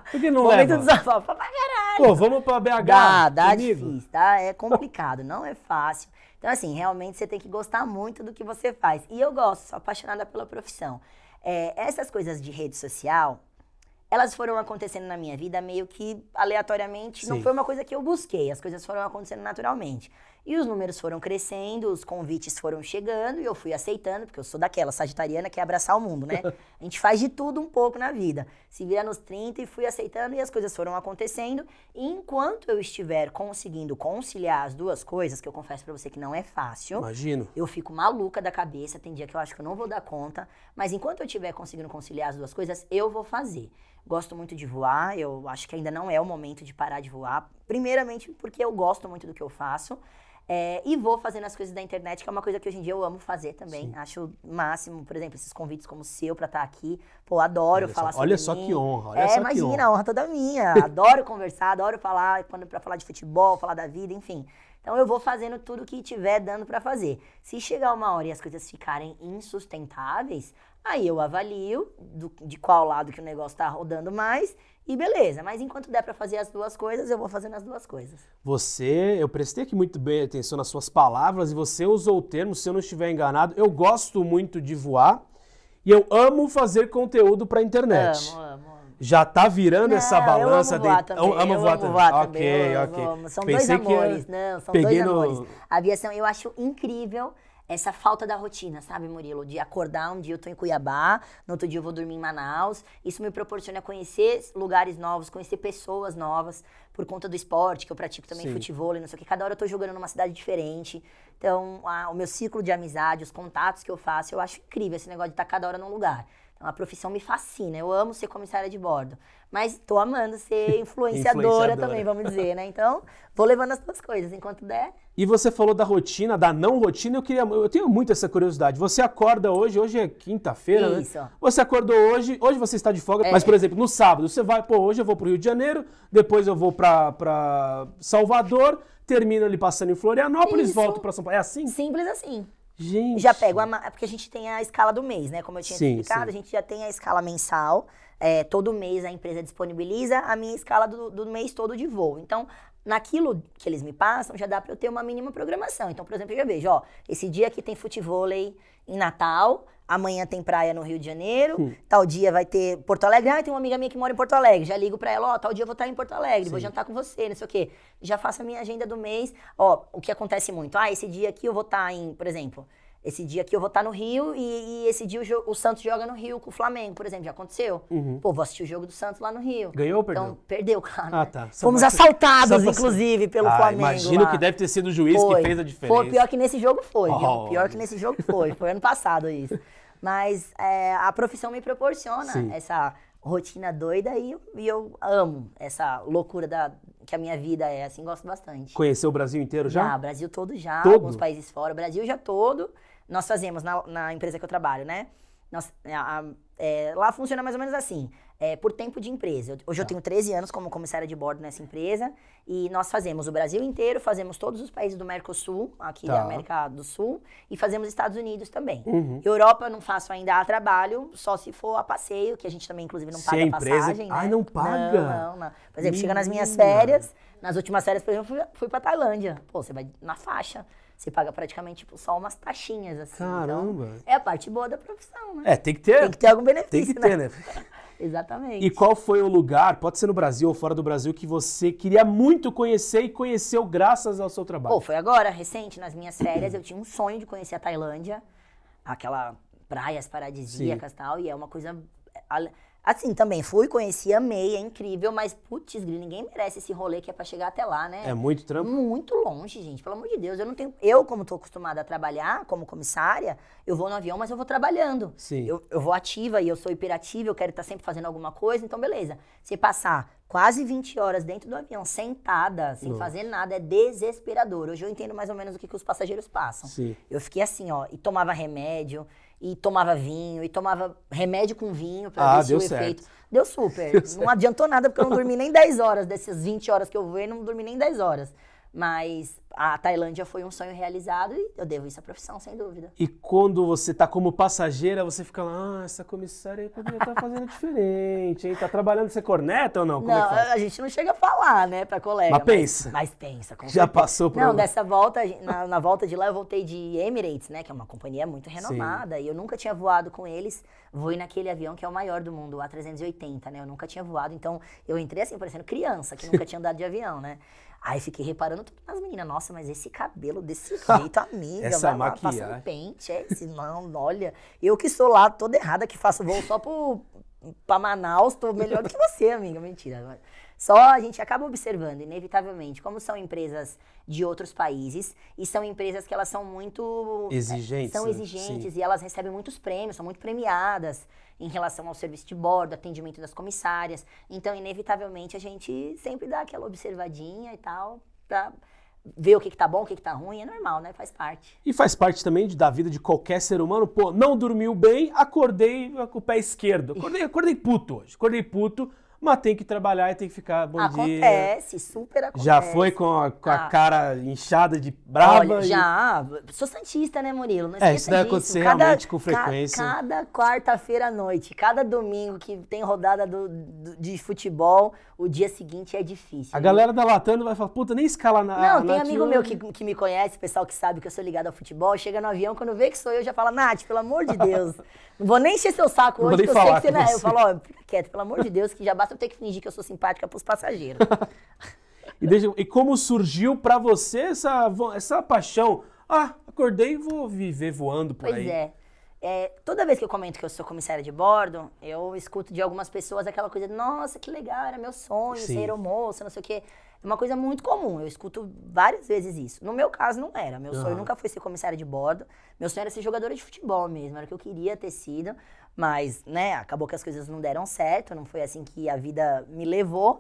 Speaker 1: Por que não
Speaker 2: Momento
Speaker 1: leva?
Speaker 2: do desafio, pra caralho.
Speaker 1: Pô, vamos pra BH.
Speaker 2: Dá difícil, tá? É complicado, não é fácil. Então, assim, realmente você tem que gostar muito do que você faz. E eu gosto, sou apaixonada pela profissão. Essas coisas de rede social, elas foram acontecendo na minha vida meio que aleatoriamente. Não foi uma coisa que eu busquei, as coisas foram acontecendo naturalmente. E os números foram crescendo, os convites foram chegando e eu fui aceitando, porque eu sou daquela sagitariana que é abraçar o mundo, né? A gente faz de tudo um pouco na vida. Se vira nos 30 e fui aceitando e as coisas foram acontecendo. E enquanto eu estiver conseguindo conciliar as duas coisas, que eu confesso pra você que não é fácil.
Speaker 1: Imagino.
Speaker 2: Eu fico maluca da cabeça, tem dia que eu acho que eu não vou dar conta. Mas enquanto eu estiver conseguindo conciliar as duas coisas, eu vou fazer. Gosto muito de voar, eu acho que ainda não é o momento de parar de voar. Primeiramente porque eu gosto muito do que eu faço. E vou fazendo as coisas da internet, que é uma coisa que hoje em dia eu amo fazer também. Sim. Acho o máximo, por exemplo, esses convites como o seu pra estar aqui. Pô, adoro falar sobre
Speaker 1: Olha só que honra, olha só
Speaker 2: imagina,
Speaker 1: que honra.
Speaker 2: A honra toda minha. Adoro conversar, adoro falar, pra falar de futebol, falar da vida, enfim. Então eu vou fazendo tudo que tiver dando pra fazer. Se chegar uma hora e as coisas ficarem insustentáveis, aí eu avalio de qual lado que o negócio tá rodando mais e beleza. Mas enquanto der pra fazer as duas coisas, eu vou fazendo as duas coisas.
Speaker 1: Eu prestei aqui muito bem atenção nas suas palavras e você usou o termo, se eu não estiver enganado, eu gosto muito de voar e eu amo fazer conteúdo pra internet.
Speaker 2: Amo.
Speaker 1: Já tá virando essa balança
Speaker 2: eu amo voar também.
Speaker 1: Amo voar também. Ok.
Speaker 2: Amo. São dois amores. Não, são dois amores. A aviação, eu acho incrível essa falta da rotina, sabe, Murilo? De acordar, um dia eu tô em Cuiabá, no outro dia eu vou dormir em Manaus. Isso me proporciona conhecer lugares novos, conhecer pessoas novas, por conta do esporte, que eu pratico também futebol, não sei o que. Cada hora eu tô jogando numa cidade diferente. Então, o meu ciclo de amizade, os contatos que eu faço, eu acho incrível esse negócio de estar cada hora num lugar. Então, a profissão me fascina. Eu amo ser comissária de bordo. Mas tô amando ser influenciadora também, vamos dizer, né? Então, vou levando as duas coisas enquanto der.
Speaker 1: E você falou da rotina, da não rotina. Eu tenho muito essa curiosidade. Você acorda hoje é quinta-feira, né?
Speaker 2: Isso.
Speaker 1: Você acordou hoje você está de folga. Mas, por exemplo, no sábado, você vai, hoje eu vou pro Rio de Janeiro, depois eu vou pra Salvador, termino ali passando em Florianópolis, volto pra São Paulo. É assim?
Speaker 2: Simples assim.
Speaker 1: Gente.
Speaker 2: Já pego porque a gente tem a escala do mês, né? Como eu tinha explicado, a gente já tem a escala mensal. Todo mês a empresa disponibiliza a minha escala do mês todo de voo. Então, naquilo que eles me passam, já dá pra eu ter uma mínima programação. Então, por exemplo, eu já vejo, esse dia aqui tem futevôlei em Natal, amanhã tem praia no Rio de Janeiro, tal dia vai ter Porto Alegre. Tem uma amiga minha que mora em Porto Alegre, já ligo pra ela, tal dia eu vou estar em Porto Alegre, vou jantar com você, não sei o quê. Já faço a minha agenda do mês. O que acontece muito, esse dia aqui eu vou estar por exemplo, esse dia aqui eu vou estar no Rio e esse dia o Santos joga no Rio com o Flamengo, por exemplo, já aconteceu? Vou assistir o jogo do Santos lá no Rio.
Speaker 1: Ganhou ou perdeu?
Speaker 2: Então, perdeu, cara.
Speaker 1: Tá.
Speaker 2: Fomos assaltados, inclusive, pelo Flamengo.
Speaker 1: Imagino
Speaker 2: lá.
Speaker 1: Que deve ter sido o juiz que fez a diferença.
Speaker 2: Foi, pior que nesse jogo foi, viu? Pior que nesse jogo foi ano passado isso. Mas a profissão me proporciona essa rotina doida e eu amo essa loucura que a minha vida é, assim, gosto bastante.
Speaker 1: Conheceu o Brasil inteiro já?
Speaker 2: Já, o Brasil todo já, alguns países fora, o Brasil já todo. Nós fazemos na empresa que eu trabalho, né? Lá funciona mais ou menos assim, por tempo de empresa. Hoje eu tenho 13 anos como comissária de bordo nessa empresa e nós fazemos o Brasil inteiro, fazemos todos os países do Mercosul, aqui da América do Sul, e fazemos Estados Unidos também. Europa eu não faço ainda a trabalho, só se for a passeio, que a gente também, inclusive, não paga passagem, né?
Speaker 1: Não paga?
Speaker 2: Não. Por exemplo, chega nas minhas férias, nas últimas férias, por exemplo, fui pra Tailândia. Você vai na faixa. Você paga praticamente só umas taxinhas, assim.
Speaker 1: Caramba!
Speaker 2: Então, é a parte boa da profissão, né?
Speaker 1: Tem que ter.
Speaker 2: Tem que ter algum benefício,
Speaker 1: tem que ter, né?
Speaker 2: Exatamente.
Speaker 1: E qual foi o lugar, pode ser no Brasil ou fora do Brasil, que você queria muito conhecer e conheceu graças ao seu trabalho?
Speaker 2: Foi agora, recente, nas minhas férias, eu tinha um sonho de conhecer a Tailândia. Aquela praias paradisíacas e tal, e é uma coisa... Assim, também fui, conheci, amei, é incrível, mas, putz, ninguém merece esse rolê que é pra chegar até lá, né?
Speaker 1: É muito trampo?
Speaker 2: Muito longe, gente, pelo amor de Deus. Eu, como tô acostumada a trabalhar como comissária, eu vou no avião, mas eu vou trabalhando.
Speaker 1: Sim.
Speaker 2: Eu vou ativa e eu sou hiperativa, eu quero estar sempre fazendo alguma coisa, então beleza. Você passar quase 20 horas dentro do avião, sentada, sem fazer nada, é desesperador. Hoje eu entendo mais ou menos o que os passageiros passam.
Speaker 1: Sim.
Speaker 2: Eu fiquei assim, e tomava remédio, e tomava vinho, e tomava remédio com vinho pra ver se o efeito... Deu super. Não adiantou nada, porque eu não dormi nem 10 horas dessas 20 horas que eu voei, não dormi nem 10 horas. Mas a Tailândia foi um sonho realizado e eu devo isso à profissão, sem dúvida.
Speaker 1: E quando você tá como passageira, você fica lá, essa comissária aí poderia estar fazendo diferente, hein? Tá trabalhando, você corneta ou não? Como
Speaker 2: não, a gente não chega a falar, né, pra colega.
Speaker 1: Mas pensa.
Speaker 2: Mas pensa. Com
Speaker 1: Já
Speaker 2: certeza.
Speaker 1: passou por...
Speaker 2: Não, dessa volta, na volta de lá eu voltei de Emirates, né, que é uma companhia muito renomada. Sim. E eu nunca tinha voado com eles. Voei naquele avião que é o maior do mundo, o A380, né? Eu nunca tinha voado, então eu entrei assim, parecendo criança, que nunca tinha andado de avião, né? Aí fiquei reparando tudo nas meninas. Nossa, nossa, mas esse cabelo desse jeito, amiga,
Speaker 1: essa
Speaker 2: vai lá,
Speaker 1: maquiagem.
Speaker 2: passa um pente, não, olha, eu que sou lá toda errada, que faço voo só pra Manaus, tô melhor do que você, amiga, mentira. Só a gente acaba observando, inevitavelmente, como são empresas de outros países e são empresas que elas são muito...
Speaker 1: Exigentes.
Speaker 2: São exigentes e elas recebem muitos prêmios, são muito premiadas em relação ao serviço de bordo, atendimento das comissárias. Então, inevitavelmente, a gente sempre dá aquela observadinha e tal, pra ver o que tá bom, o que tá ruim, é normal, né? Faz parte.
Speaker 1: E faz parte também da vida de qualquer ser humano. Pô, não dormiu bem, acordei com o pé esquerdo. Acordei puto hoje. Acordei puto, mas tem que trabalhar e tem que ficar bom dia.
Speaker 2: Acontece, super acontece.
Speaker 1: Já foi com a cara inchada de brava?
Speaker 2: Olha, já. Sou santista, né, Murilo? Não esqueça
Speaker 1: isso deve
Speaker 2: disso.
Speaker 1: acontecer realmente com frequência.
Speaker 2: Cada quarta-feira à noite, cada domingo que tem rodada de futebol, o dia seguinte é difícil.
Speaker 1: A galera da Latando vai falar, puta, nem escala na...
Speaker 2: Não, tem amigo meu que me conhece, pessoal que sabe que eu sou ligado ao futebol, chega no avião, quando vê que sou eu, já fala, Nath, pelo amor de Deus, não vou nem encher seu saco hoje, porque eu sei que você não é. Eu falo, ó, fica quieto, pelo amor de Deus, que já basta eu ter que fingir que eu sou simpática pros passageiros.
Speaker 1: E como surgiu pra você essa paixão? Ah, acordei e vou viver voando por aí.
Speaker 2: Pois é. Toda vez que eu comento que eu sou comissária de bordo, eu escuto de algumas pessoas aquela coisa de, nossa, que legal, era meu sonho ser aeromoça, não sei o quê. É uma coisa muito comum, eu escuto várias vezes isso. No meu caso, não era. Meu sonho nunca foi ser comissária de bordo. Meu sonho era ser jogadora de futebol mesmo, era o que eu queria ter sido. Mas, né, acabou que as coisas não deram certo, não foi assim que a vida me levou.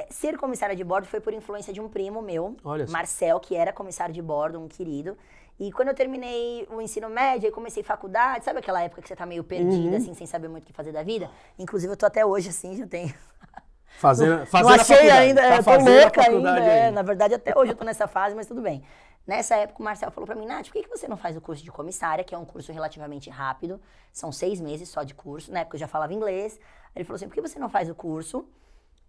Speaker 2: Ser comissária de bordo foi por influência de um primo meu, Marcel, que era comissário de bordo, um querido. E quando eu terminei o ensino médio e comecei faculdade, sabe aquela época que você tá meio perdida, assim, sem saber muito o que fazer da vida? Inclusive, eu tô até hoje, assim, já tenho...
Speaker 1: Não
Speaker 2: achei ainda,
Speaker 1: tá
Speaker 2: eu tô louca ainda. Na verdade, até hoje eu tô nessa fase, mas tudo bem. Nessa época, o Marcel falou pra mim, Nath, por que você não faz o curso de comissária, que é um curso relativamente rápido, são 6 meses só de curso, na época eu já falava inglês. Ele falou assim, por que você não faz o curso,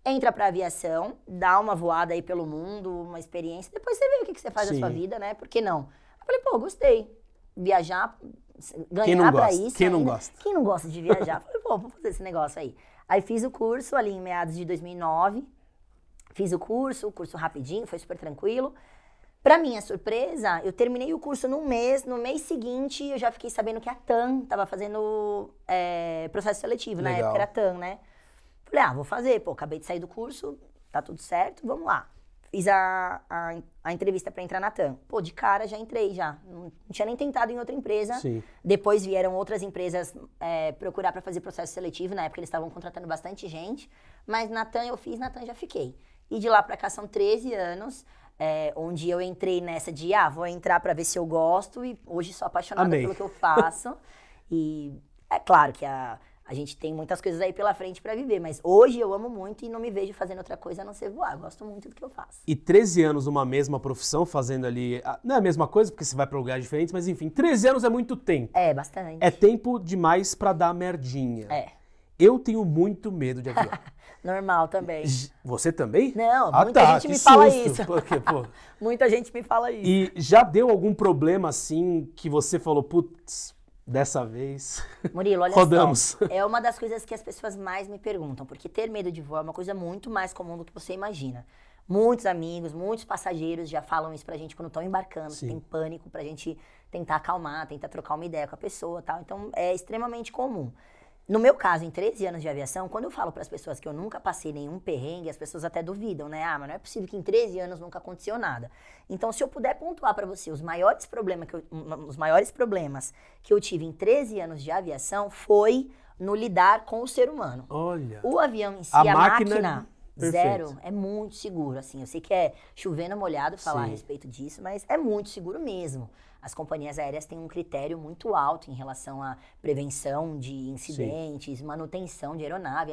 Speaker 2: entra pra aviação, dá uma voada aí pelo mundo, uma experiência, depois você vê o que você faz da sua vida, né? Por que não? Eu falei, pô, gostei. Viajar, ganhar pra isso.
Speaker 1: Quem não gosta?
Speaker 2: Quem não gosta de viajar? Eu falei, pô, vou fazer esse negócio aí. Aí fiz o curso ali em meados de 2009. Fiz o curso rapidinho, foi super tranquilo. Pra minha surpresa, eu terminei o curso num mês. No mês seguinte, eu já fiquei sabendo que a TAM tava fazendo processo seletivo. Na época era TAM, né? Falei, vou fazer. Pô, acabei de sair do curso, tá tudo certo, vamos lá. Fiz a entrevista pra entrar na TAM. Pô, de cara já entrei já. Não tinha nem tentado em outra empresa.
Speaker 1: Sim.
Speaker 2: Depois vieram outras empresas procurar pra fazer processo seletivo. Na época eles estavam contratando bastante gente. Mas na TAM eu fiz, na TAM já fiquei. E de lá pra cá são 13 anos, onde eu entrei nessa de, vou entrar pra ver se eu gosto. E hoje sou apaixonada pelo que eu faço. E é claro que a gente tem muitas coisas aí pela frente pra viver, mas hoje eu amo muito e não me vejo fazendo outra coisa a não ser voar. Eu gosto muito do que eu faço.
Speaker 1: E 13 anos numa mesma profissão, fazendo ali... Não é a mesma coisa, porque você vai pra lugares diferentes, mas enfim, 13 anos é muito tempo.
Speaker 2: É, bastante.
Speaker 1: É tempo demais pra dar merdinha. Eu tenho muito medo de avião.
Speaker 2: Normal também.
Speaker 1: Você também?
Speaker 2: Não, muita gente me fala isso.
Speaker 1: Porque, pô...
Speaker 2: Muita gente me fala isso.
Speaker 1: E já deu algum problema assim que você falou, putz... Dessa vez,
Speaker 2: Murilo, olha
Speaker 1: rodamos.
Speaker 2: Só, é uma das coisas que as pessoas mais me perguntam, porque ter medo de voar é uma coisa muito mais comum do que você imagina. Muitos amigos, muitos passageiros já falam isso pra gente quando estão embarcando, tem pânico, pra gente tentar acalmar, tentar trocar uma ideia com a pessoa e tal. Então, é extremamente comum. No meu caso, em 13 anos de aviação, quando eu falo para as pessoas que eu nunca passei nenhum perrengue, as pessoas até duvidam, né? Mas não é possível que em 13 anos nunca aconteceu nada. Então, se eu puder pontuar para você os maiores problemas que eu tive em 13 anos de aviação foi no lidar com o ser humano.
Speaker 1: Olha.
Speaker 2: O avião em si, a máquina zero, é muito seguro. Assim, eu sei que é chovendo molhado falar a respeito disso, mas é muito seguro mesmo. As companhias aéreas têm um critério muito alto em relação à prevenção de incidentes, manutenção de aeronave.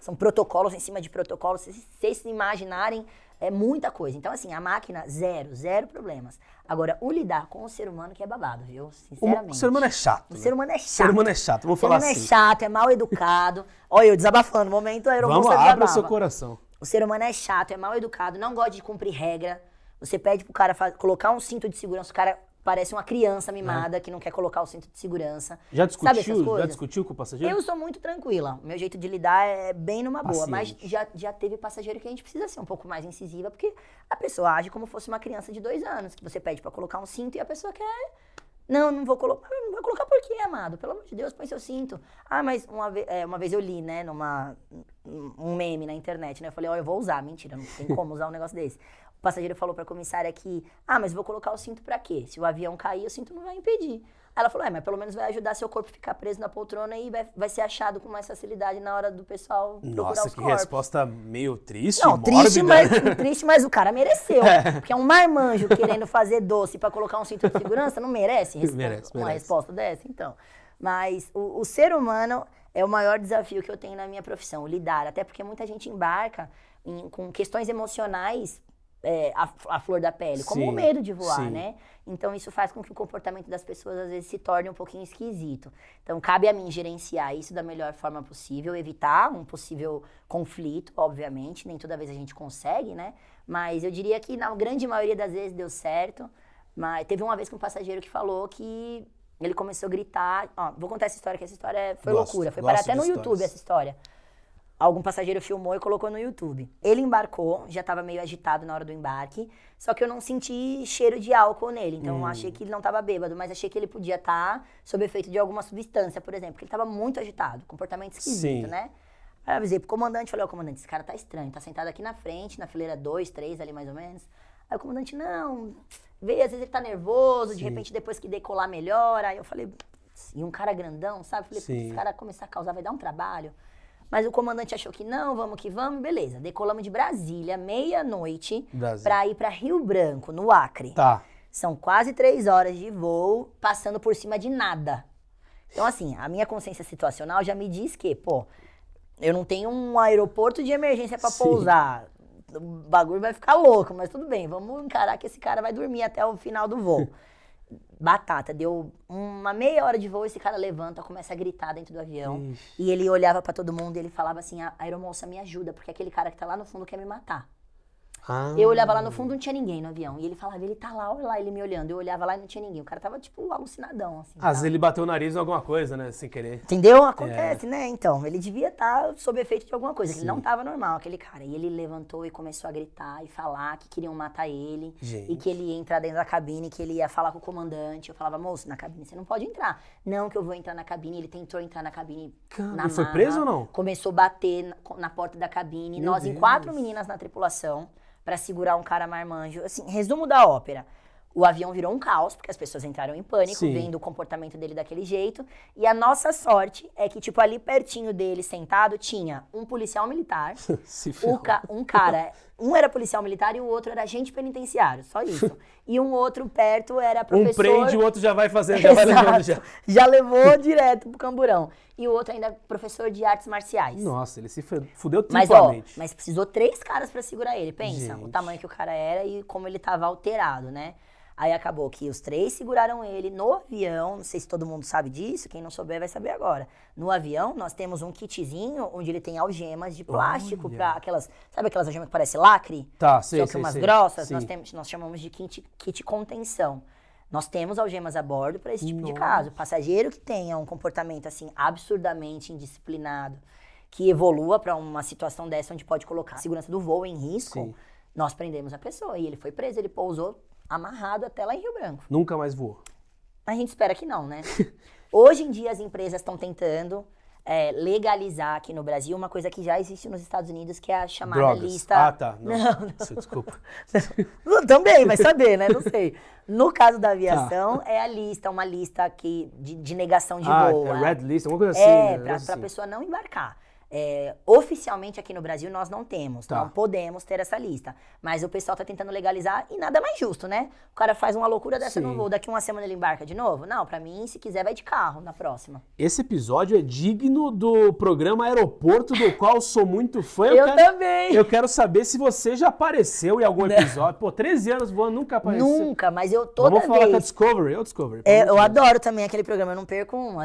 Speaker 2: São protocolos em cima de protocolos. Se vocês se imaginarem, é muita coisa. Então, assim, a máquina, zero problemas. Agora, o lidar com o ser humano que é babado, viu? Sinceramente.
Speaker 1: O ser humano é chato.
Speaker 2: O ser humano é chato.
Speaker 1: O ser humano é chato, vamos falar assim.
Speaker 2: O ser humano é chato, é mal educado. Olha, eu desabafando, no momento a aeromoça desabava.
Speaker 1: Abra o seu coração.
Speaker 2: O ser humano é chato, é mal educado, não gosta de cumprir regra. Você pede pro cara colocar um cinto de segurança, o cara parece uma criança mimada que não quer colocar o cinto de segurança.
Speaker 1: Já discutiu com o passageiro?
Speaker 2: Eu sou muito tranquila. Meu jeito de lidar é bem numa boa.
Speaker 1: Paciente.
Speaker 2: Mas já teve passageiro que a gente precisa ser um pouco mais incisiva, porque a pessoa age como fosse uma criança de 2 anos, que você pede pra colocar um cinto e a pessoa quer... Não vou colocar. Não vai colocar por quê, amado? Pelo amor de Deus, põe seu cinto. Ah, mas uma vez eu li, né, um meme na internet, né? Eu falei, eu vou usar. Mentira, não tem como usar um negócio desse. O passageiro falou pra comissária que, mas vou colocar o cinto pra quê? Se o avião cair, o cinto não vai impedir. Aí ela falou, mas pelo menos vai ajudar seu corpo a ficar preso na poltrona e vai ser achado com mais facilidade na hora do pessoal procurar os corpos.
Speaker 1: Nossa, que resposta meio triste,
Speaker 2: não,
Speaker 1: mórbida.
Speaker 2: Triste, mas o cara mereceu. Porque é um marmanjo querendo fazer doce pra colocar um cinto de segurança, não merece uma resposta dessa? Então, mas o ser humano é o maior desafio que eu tenho na minha profissão, lidar. Até porque muita gente embarca com questões emocionais a flor da pele, como o medo de voar, né? Então isso faz com que o comportamento das pessoas às vezes se torne um pouquinho esquisito. Então cabe a mim gerenciar isso da melhor forma possível, evitar um possível conflito, obviamente, nem toda vez a gente consegue, né? Mas eu diria que na grande maioria das vezes deu certo. Mas teve uma vez que um passageiro que falou que ele começou a gritar, vou contar essa história, que essa história foi loucura, foi parar até no YouTube essa história. Algum passageiro filmou e colocou no YouTube. Ele embarcou, já estava meio agitado na hora do embarque, só que eu não senti cheiro de álcool nele, então eu achei que ele não estava bêbado, mas achei que ele podia estar sob efeito de alguma substância, por exemplo, porque ele estava muito agitado, comportamento esquisito, né? Aí eu avisei pro comandante, falei, comandante, esse cara tá estranho, tá sentado aqui na frente, na fileira 2, 3 ali mais ou menos. Aí o comandante, não, vê, às vezes ele tá nervoso, de repente depois que decolar melhora. Aí eu falei, e um cara grandão, sabe? Falei, esse cara começar a causar, vai dar um trabalho. Mas o comandante achou que não, vamos que vamos, beleza. Decolamos de Brasília, meia-noite, pra ir pra Rio Branco, no Acre.
Speaker 1: Tá.
Speaker 2: São quase 3 horas de voo, passando por cima de nada. Então, assim, a minha consciência situacional já me diz que, eu não tenho um aeroporto de emergência pra pousar. O bagulho vai ficar louco, mas tudo bem, vamos encarar que esse cara vai dormir até o final do voo. Batata, deu uma meia hora de voo, esse cara levanta, começa a gritar dentro do avião. E ele olhava pra todo mundo e ele falava assim, a aeromoça me ajuda, porque aquele cara que tá lá no fundo quer me matar. Eu olhava lá no fundo, não tinha ninguém no avião. E ele falava, ele tá lá, olha lá, ele me olhando. Eu olhava lá e não tinha ninguém. O cara tava, tipo, alucinadão, assim.
Speaker 1: Às vezes ele bateu o nariz em alguma coisa, né, sem querer.
Speaker 2: Entendeu? Acontece, né? Então, ele devia estar sob efeito de alguma coisa. Ele não tava normal, aquele cara. E ele levantou e começou a gritar e falar que queriam matar ele. E que ele ia entrar dentro da cabine, que ele ia falar com o comandante. Eu falava, moço, na cabine você não pode entrar. Não, que eu vou entrar na cabine. Ele tentou entrar na cabine na
Speaker 1: Ele foi preso ou não?
Speaker 2: Começou a bater na porta da cabine. Nós, em 4 meninas na tripulação, pra segurar um cara marmanjo. Assim, resumo da ópera. O avião virou um caos, porque as pessoas entraram em pânico, vendo o comportamento dele daquele jeito. E a nossa sorte é que, tipo, ali pertinho dele, sentado, tinha um policial militar. Um era policial militar e o outro era agente penitenciário, só isso. E um outro perto era professor...
Speaker 1: Um prende, o outro já vai fazendo, já vai levando já.
Speaker 2: Já levou direto pro camburão. E o outro ainda é professor de artes marciais.
Speaker 1: Nossa, ele se fudeu triplamente.
Speaker 2: Mas precisou 3 caras pra segurar ele, pensa. O tamanho que o cara era e como ele tava alterado, né? Aí acabou que os 3 seguraram ele no avião, não sei se todo mundo sabe disso, quem não souber vai saber agora. No avião, nós temos um kitzinho onde ele tem algemas de plástico para aquelas, sabe aquelas algemas que parecem lacre?
Speaker 1: Tá, sei,
Speaker 2: só que umas grossas, nós chamamos de kit contenção. Nós temos algemas a bordo para esse tipo de caso. Passageiro que tenha um comportamento assim absurdamente indisciplinado, que evolua para uma situação dessa onde pode colocar a segurança do voo em risco, nós prendemos a pessoa e ele foi preso, ele pousou amarrado até lá em Rio Branco.
Speaker 1: Nunca mais voou.
Speaker 2: A gente espera que não, né? Hoje em dia as empresas estão tentando legalizar aqui no Brasil uma coisa que já existe nos Estados Unidos, que é a chamada lista...
Speaker 1: Ah, tá.
Speaker 2: Não.
Speaker 1: Desculpa.
Speaker 2: Também, vai saber, né? Não sei. No caso da aviação, é a lista, uma lista de negação de voo.
Speaker 1: Red list, alguma coisa assim.
Speaker 2: Pra pessoa não embarcar. Oficialmente aqui no Brasil nós não temos, não podemos ter essa lista. Mas o pessoal tá tentando legalizar e nada mais justo, né? O cara faz uma loucura dessa no voo, daqui uma semana ele embarca de novo? Não, pra mim, se quiser, vai de carro na próxima.
Speaker 1: Esse episódio é digno do programa Aeroporto, do qual eu sou muito fã.
Speaker 2: Eu também!
Speaker 1: Eu quero saber se você já apareceu em algum episódio. Pô, 13 anos voando, nunca apareceu.
Speaker 2: Nunca, mas eu toda vez...
Speaker 1: Vamos falar com a Discovery, Discovery.
Speaker 2: Eu adoro também aquele programa, eu não perco um.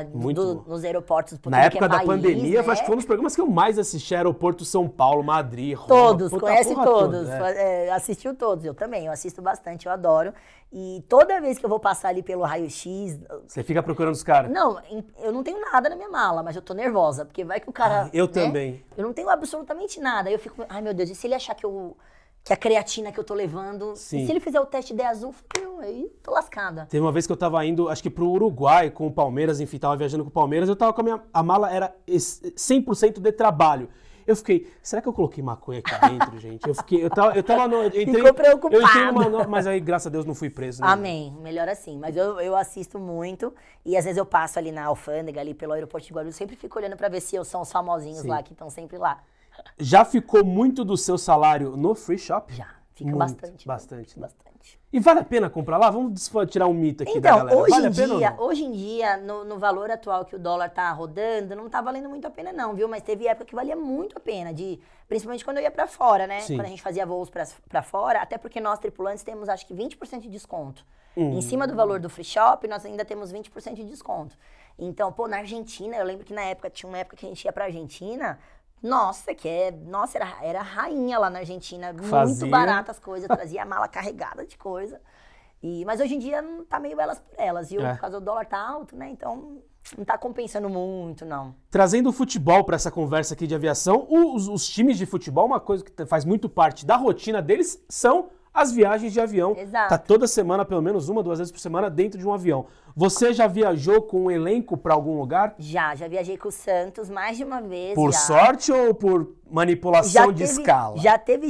Speaker 2: Nos aeroportos.
Speaker 1: Na época da pandemia, acho que foi um dos programas que eu mais assisti é Aeroporto São Paulo, Madrid, Roma.
Speaker 2: Todos,
Speaker 1: puta,
Speaker 2: conhece
Speaker 1: porra
Speaker 2: todos.
Speaker 1: toda,
Speaker 2: Assistiu todos, eu também. Eu assisto bastante, eu adoro. E toda vez que eu vou passar ali pelo raio-x...
Speaker 1: Você fica procurando os caras?
Speaker 2: Não, eu não tenho nada na minha mala, mas eu tô nervosa. Porque vai que o cara...
Speaker 1: Eu também.
Speaker 2: Eu não tenho absolutamente nada. Aí eu fico, ai meu Deus, e se ele achar que a creatina que eu tô levando...
Speaker 1: Sim.
Speaker 2: E se ele fizer o teste de azul, aí tô lascada.
Speaker 1: Teve uma vez que eu tava indo, acho que pro Uruguai com o Palmeiras, enfim, tava viajando com o Palmeiras, eu tava com a mala era 100% de trabalho. Eu fiquei, será que eu coloquei maconha aqui dentro, gente? Eu tava no...
Speaker 2: Ficou preocupado.
Speaker 1: Eu entrei numa... Mas aí, graças a Deus, não fui preso. Né?
Speaker 2: Amém. Melhor assim. Mas eu assisto muito. E às vezes eu passo ali na alfândega, ali pelo aeroporto de Guarulhos, sempre fico olhando pra ver se são os famosinhos lá, que estão sempre lá.
Speaker 1: Já ficou muito do seu salário no free shop?
Speaker 2: Já. Fica
Speaker 1: muito,
Speaker 2: bastante.
Speaker 1: Bastante.
Speaker 2: Bastante.
Speaker 1: E vale a pena comprar lá? Vamos tirar um mito aqui da galera.
Speaker 2: Hoje em dia, no valor atual que o dólar tá rodando, não tá valendo muito a pena não, viu? Mas teve época que valia muito a pena, principalmente quando eu ia pra fora, né?
Speaker 1: Sim.
Speaker 2: Quando a gente fazia voos pra fora, até porque nós tripulantes temos acho que 20% de desconto. Em cima do valor do free shop, nós ainda temos 20% de desconto. Então, pô, na Argentina, eu lembro que tinha uma época que a gente ia pra Argentina... Nossa, era rainha lá na Argentina, muito barata as coisas, trazia a mala carregada de coisa. Mas hoje em dia tá meio elas por elas, viu? Por causa do dólar tá alto, né? Então não tá compensando muito, não.
Speaker 1: Trazendo o futebol para essa conversa aqui de aviação, os times de futebol, uma coisa que faz muito parte da rotina deles são as viagens de avião.
Speaker 2: Exato.
Speaker 1: Tá toda semana, pelo menos 1, 2 vezes por semana, dentro de um avião. Você já viajou com um elenco para algum lugar?
Speaker 2: Já viajei com o Santos mais de uma vez.
Speaker 1: Por sorte ou por manipulação de escala?
Speaker 2: Já teve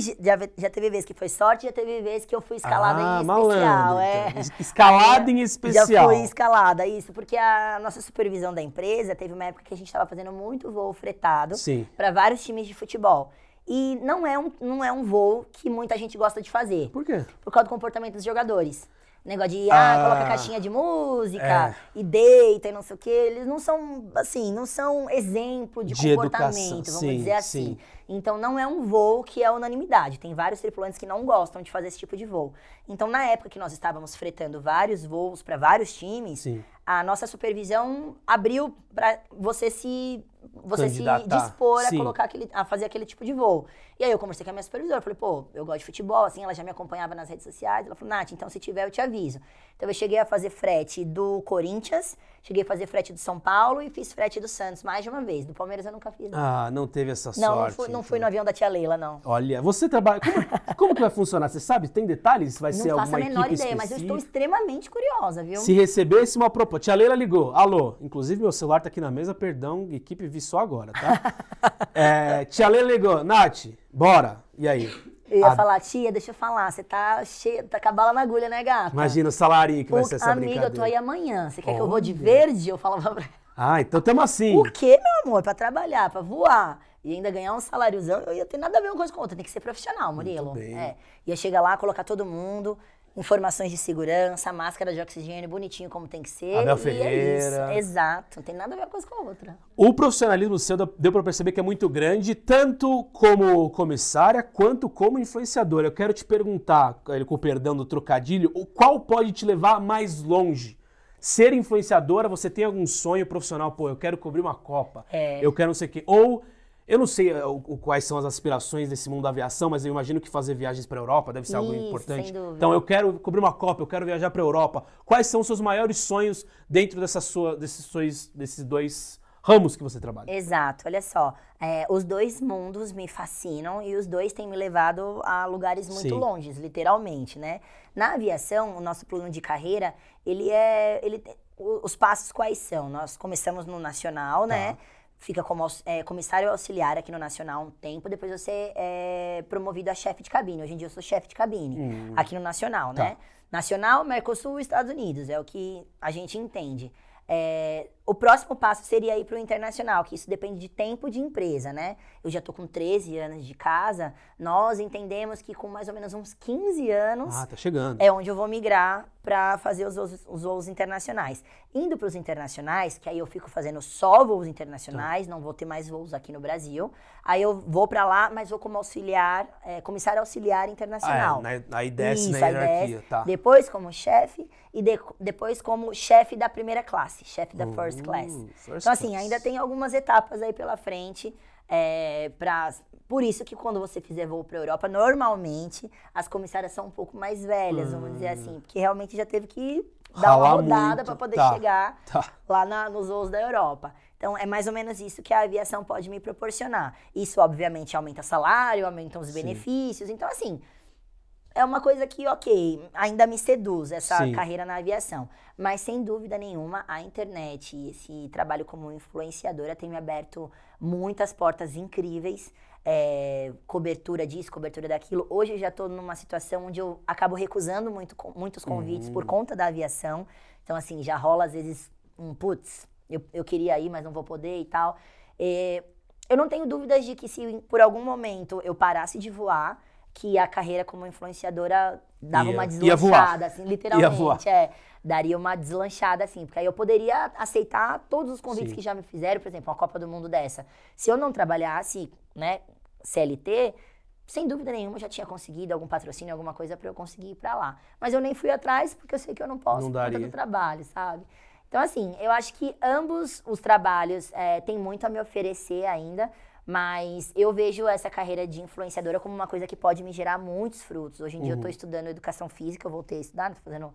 Speaker 2: vez que foi sorte, já teve vez que eu fui escalada em especial.
Speaker 1: Malandro, então. Escalada em especial.
Speaker 2: Já fui escalada, isso, porque a nossa supervisão da empresa teve uma época que a gente estava fazendo muito voo fretado para vários times de futebol. E não é um voo que muita gente gosta de fazer.
Speaker 1: Por quê?
Speaker 2: Por causa do comportamento dos jogadores. Negócio de, coloca caixinha de música e deita e não sei o quê. Eles não são, assim, não são exemplo de comportamento,
Speaker 1: educação.
Speaker 2: Vamos dizer assim. Então, não é um voo que é unanimidade. Tem vários tripulantes que não gostam de fazer esse tipo de voo. Então, na época que nós estávamos fretando vários voos para vários times, a nossa supervisão abriu para você se dispor a fazer aquele tipo de voo. E aí eu conversei com a minha supervisora, falei, pô, eu gosto de futebol, assim, ela já me acompanhava nas redes sociais, ela falou, Nath, então se tiver eu te aviso. Então eu cheguei a fazer frete do Corinthians, cheguei a fazer frete do São Paulo e fiz frete do Santos mais de uma vez. Do Palmeiras eu nunca fiz.
Speaker 1: Não teve essa sorte.
Speaker 2: Não fui no avião da tia Leila, não.
Speaker 1: Olha, você trabalha... Como que vai funcionar? Você sabe? Tem detalhes? Vai ser alguma equipe específica?
Speaker 2: Não faço a menor ideia, mas eu estou extremamente curiosa, viu?
Speaker 1: Se recebesse uma proposta... Tia Leila ligou. Alô, inclusive meu celular tá aqui na mesa, perdão, equipe vi só agora, tá? Tia Leila ligou. Nath, bora. E aí?
Speaker 2: Eu ia falar, tia, deixa eu falar, você tá cheia, tá com a bala na agulha, né, gata?
Speaker 1: Imagina o salarinho que vai ser essa brincadeira.
Speaker 2: Amiga, eu tô aí amanhã. Você quer que eu vou de verde? Eu falava pra ela.
Speaker 1: Então tamo assim.
Speaker 2: O quê, meu amor? Pra trabalhar, pra voar e ainda ganhar um saláriozão, eu ia ter nada a ver uma coisa com outra. Tem que ser profissional, Murilo.
Speaker 1: Muito bem.
Speaker 2: Ia chegar lá, colocar todo mundo, informações de segurança, máscara de oxigênio bonitinho como tem que ser.
Speaker 1: Abel Ferreira.
Speaker 2: É isso. Exato. Não tem nada a ver uma coisa com a outra.
Speaker 1: O profissionalismo seu deu pra perceber que é muito grande, tanto como comissária quanto como influenciadora. Eu quero te perguntar, com o perdão do trocadilho, qual pode te levar mais longe? Ser influenciadora, você tem algum sonho profissional? Pô, eu quero cobrir uma Copa, eu quero não sei o quê. Ou, eu não sei quais são as aspirações desse mundo da aviação, mas eu imagino que fazer viagens para a Europa deve ser algo importante.
Speaker 2: Sem dúvida.
Speaker 1: Então, eu quero cobrir uma Copa, eu quero viajar para a Europa. Quais são os seus maiores sonhos dentro desses dois ramos que você trabalha?
Speaker 2: Exato, olha só. Os dois mundos me fascinam e os dois têm me levado a lugares muito longes, literalmente, né? Na aviação, o nosso plano de carreira, os passos quais são? Nós começamos no Nacional, né? Fica como comissário auxiliar aqui no Nacional um tempo, depois você é promovido a chefe de cabine. Hoje em dia eu sou chefe de cabine aqui no Nacional, né? Nacional, Mercosul, Estados Unidos, é o que a gente entende. O próximo passo seria ir para o internacional, que isso depende de tempo de empresa, né? Eu já tô com 13 anos de casa, nós entendemos que com mais ou menos uns 15 anos...
Speaker 1: tá chegando.
Speaker 2: É onde eu vou migrar para fazer os voos internacionais. Indo para os internacionais, que aí eu fico fazendo só voos internacionais, não vou ter mais voos aqui no Brasil. Aí eu vou para lá, mas vou como auxiliar, comissário auxiliar internacional.
Speaker 1: Aí desce na hierarquia, tá.
Speaker 2: Depois como chefe e depois como chefe da primeira classe, chefe da first class. Então assim, ainda tem algumas etapas aí pela frente. Por isso que quando você fizer voo para a Europa, normalmente as comissárias são um pouco mais velhas, vamos dizer assim, porque realmente já teve que dar uma rodada para poder chegar lá nos voos da Europa. Então, é mais ou menos isso que a aviação pode me proporcionar. Isso, obviamente, aumenta salário, aumenta os benefícios. Então, assim, é uma coisa que, ok, ainda me seduz essa carreira na aviação. Mas, sem dúvida nenhuma, a internet e esse trabalho como influenciadora tem me aberto muitas portas incríveis. Cobertura disso, cobertura daquilo. Hoje eu já estou numa situação onde eu acabo recusando muitos convites por conta da aviação. Então, assim, já rola às vezes putz, eu queria ir, mas não vou poder e tal. Eu não tenho dúvidas de que se por algum momento eu parasse de voar, que a carreira como influenciadora dava uma deslanchada, assim, literalmente. Daria uma deslanchada, assim, porque aí eu poderia aceitar todos os convites que já me fizeram, por exemplo, uma Copa do Mundo dessa. Se eu não trabalhasse, né, CLT, sem dúvida nenhuma eu já tinha conseguido algum patrocínio, alguma coisa para eu conseguir ir para lá. Mas eu nem fui atrás porque eu sei que eu não posso por conta do trabalho, sabe? Então, assim, eu acho que ambos os trabalhos têm muito a me oferecer ainda, mas eu vejo essa carreira de influenciadora como uma coisa que pode me gerar muitos frutos. Hoje em dia eu estou estudando educação física, eu voltei a estudar, estou fazendo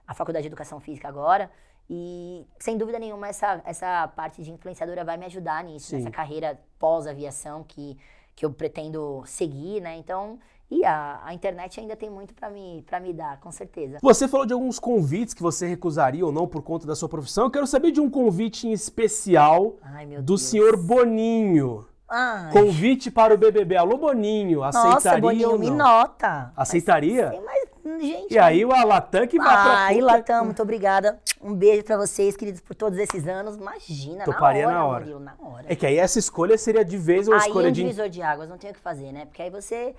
Speaker 2: a faculdade de educação física agora, e sem dúvida nenhuma essa parte de influenciadora vai me ajudar nisso, nessa carreira pós-aviação que eu pretendo seguir, né? Então, a internet ainda tem muito para me dar, com certeza.
Speaker 1: Você falou de alguns convites que você recusaria ou não por conta da sua profissão. Eu quero saber de um convite em especial do senhor Boninho. Convite para o BBB. Alô, Boninho, aceitaria
Speaker 2: Boninho,
Speaker 1: ou não?
Speaker 2: Me nota.
Speaker 1: Aceitaria?
Speaker 2: Gente,
Speaker 1: e aí o Latam que vai pra puta.
Speaker 2: Latam, muito obrigada. Um beijo pra vocês, queridos, por todos esses anos. Imagina,
Speaker 1: Toparia na hora.
Speaker 2: Murilo, na hora.
Speaker 1: É que aí essa escolha seria de vez ou escolha de...
Speaker 2: Aí um divisor de águas, não tem o que fazer, né? Porque aí você...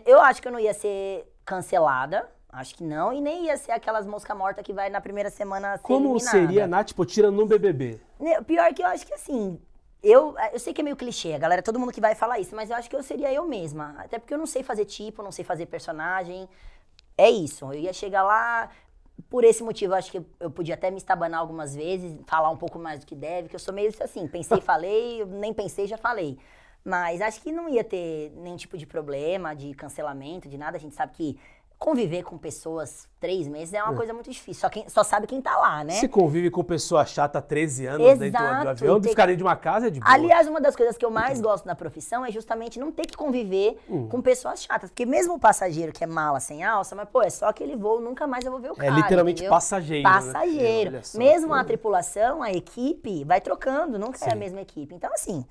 Speaker 2: Eu acho que eu não ia ser cancelada, acho que não, e nem ia ser aquelas mosca morta que vai na primeira semana ser
Speaker 1: Como
Speaker 2: eliminada.
Speaker 1: seria a Nath Potira no BBB?
Speaker 2: Pior que eu acho que assim... Eu sei que é meio clichê, galera, todo mundo que vai falar isso, mas eu acho que eu seria eu mesma. Até porque eu não sei fazer tipo, não sei fazer personagem. É isso, eu ia chegar lá, por esse motivo, eu acho que eu podia até me estabanar algumas vezes, falar um pouco mais do que deve, que eu sou meio assim, pensei, falei, nem pensei, já falei. Mas acho que não ia ter nenhum tipo de problema, de cancelamento, de nada. A gente sabe que conviver com pessoas 3 meses é uma coisa muito difícil. Só sabe quem tá lá, né?
Speaker 1: Você convive com pessoa chata há 13 anos dentro do avião, ficar dentro de uma casa é de boa.
Speaker 2: Aliás, uma das coisas que eu mais gosto na profissão é justamente não ter que conviver com pessoas chatas. Porque mesmo o passageiro que é mala sem alça, mas pô, é só aquele voo, nunca mais eu vou ver o cara.
Speaker 1: É literalmente
Speaker 2: entendeu?
Speaker 1: passageiro.
Speaker 2: Passageiro. Né? Mesmo a tripulação, a equipe, vai trocando, nunca é a mesma equipe. Então, assim...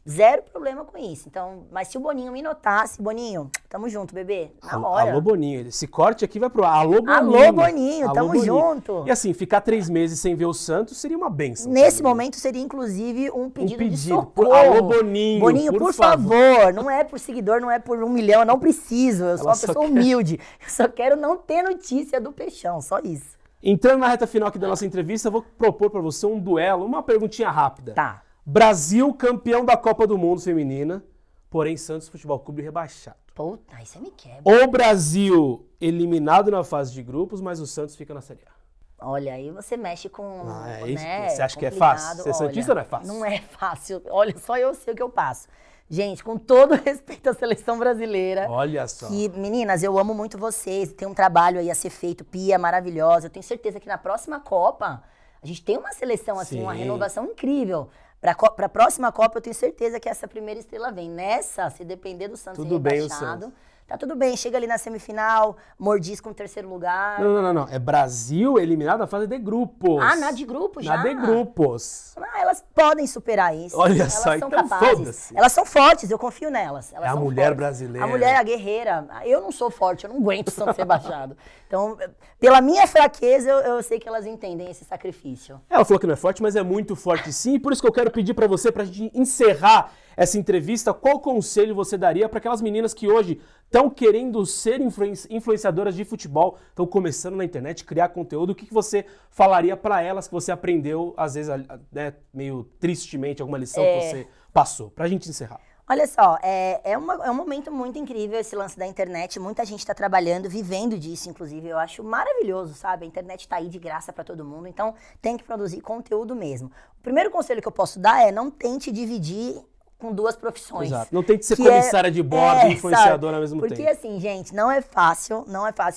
Speaker 2: Zero problema com isso. Então, mas se o Boninho me notasse, Boninho, tamo junto, bebê. Na hora.
Speaker 1: Alô, Boninho. Esse corte aqui vai pro ar. Alô, Boninho.
Speaker 2: Alô, Boninho. Tamo junto.
Speaker 1: E assim, ficar 3 meses sem ver o Santos seria uma bênção.
Speaker 2: Nesse momento seria, inclusive, um pedido de socorro.
Speaker 1: Alô, Boninho.
Speaker 2: Boninho, por favor. Não é por seguidor, não é por 1 milhão. Eu não preciso. Eu sou uma pessoa humilde. Eu só quero não ter notícia do Peixão. Só isso.
Speaker 1: Entrando na reta final aqui da nossa entrevista, eu vou propor pra você um duelo, uma perguntinha rápida.
Speaker 2: Tá.
Speaker 1: Brasil campeão da Copa do Mundo feminina, porém Santos Futebol Clube rebaixado.
Speaker 2: Puta, aí você me quebra.
Speaker 1: Ou Brasil eliminado na fase de grupos, mas o Santos fica na Série A.
Speaker 2: Olha, aí você mexe com...
Speaker 1: Né, você acha que é fácil? Ser santista não é fácil?
Speaker 2: Não é fácil. Olha, só eu sei o que eu passo. Gente, com todo respeito à seleção brasileira.
Speaker 1: Olha só.
Speaker 2: Que, meninas, eu amo muito vocês. Tem um trabalho aí a ser feito, Pia, maravilhosa. Eu tenho certeza que na próxima Copa, a gente tem uma seleção, assim, uma renovação incrível. Para a próxima Copa, eu tenho certeza que essa primeira estrela vem. Nessa, se depender do Santos ser rebaixado, tá tudo bem. Chega ali na semifinal, mordisca um 3º lugar.
Speaker 1: Não. É Brasil eliminado na fase de grupos.
Speaker 2: Na de grupos já?
Speaker 1: Na de grupos.
Speaker 2: Elas podem superar isso.
Speaker 1: Olha
Speaker 2: elas
Speaker 1: só,
Speaker 2: são
Speaker 1: então
Speaker 2: capazes.
Speaker 1: foda-se.
Speaker 2: Elas são fortes, eu confio nelas. Elas
Speaker 1: são a mulher
Speaker 2: fortes.
Speaker 1: Brasileira.
Speaker 2: A mulher, a guerreira. Eu não sou forte, eu não aguento o Santos rebaixado. Então, pela minha fraqueza, eu sei que elas entendem esse sacrifício.
Speaker 1: Ela falou que não é forte, mas é muito forte sim. E por isso que eu quero pedir pra você, pra gente encerrar essa entrevista, qual conselho você daria para aquelas meninas que hoje estão querendo ser influenciadoras de futebol, estão começando na internet, criar conteúdo? O que você falaria para elas que você aprendeu, às vezes, né, meio tristemente, alguma lição que você passou? Pra gente encerrar.
Speaker 2: Olha só, é um momento muito incrível esse lance da internet. Muita gente está trabalhando, vivendo disso, inclusive. Eu acho maravilhoso, sabe? A internet está aí de graça para todo mundo, então tem que produzir conteúdo mesmo. O primeiro conselho que eu posso dar é não tente dividir com duas profissões.
Speaker 1: Exato. Não tem que ser comissária de bordo e influenciadora ao mesmo tempo.
Speaker 2: Porque assim, gente, não é fácil,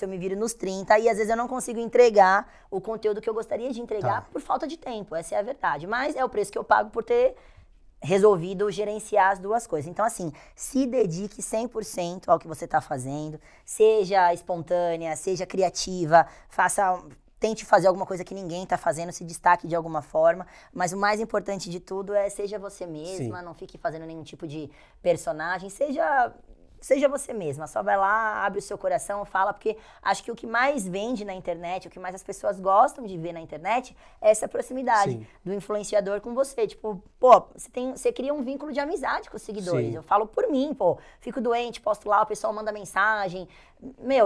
Speaker 2: eu me viro nos 30 e às vezes eu não consigo entregar o conteúdo que eu gostaria de entregar por falta de tempo, essa é a verdade. Mas é o preço que eu pago por ter resolvido gerenciar as duas coisas. Então, assim, se dedique 100% ao que você está fazendo, seja espontânea, seja criativa, tente fazer alguma coisa que ninguém está fazendo, se destaque de alguma forma, mas o mais importante de tudo é seja você mesma, não fique fazendo nenhum tipo de personagem, seja você mesma, só vai lá, abre o seu coração, fala, porque acho que o que mais vende na internet, o que mais as pessoas gostam de ver na internet é essa proximidade do influenciador com você. Tipo, pô, você cria um vínculo de amizade com os seguidores. Eu falo por mim, pô, fico doente, posto lá, o pessoal manda mensagem. Meu,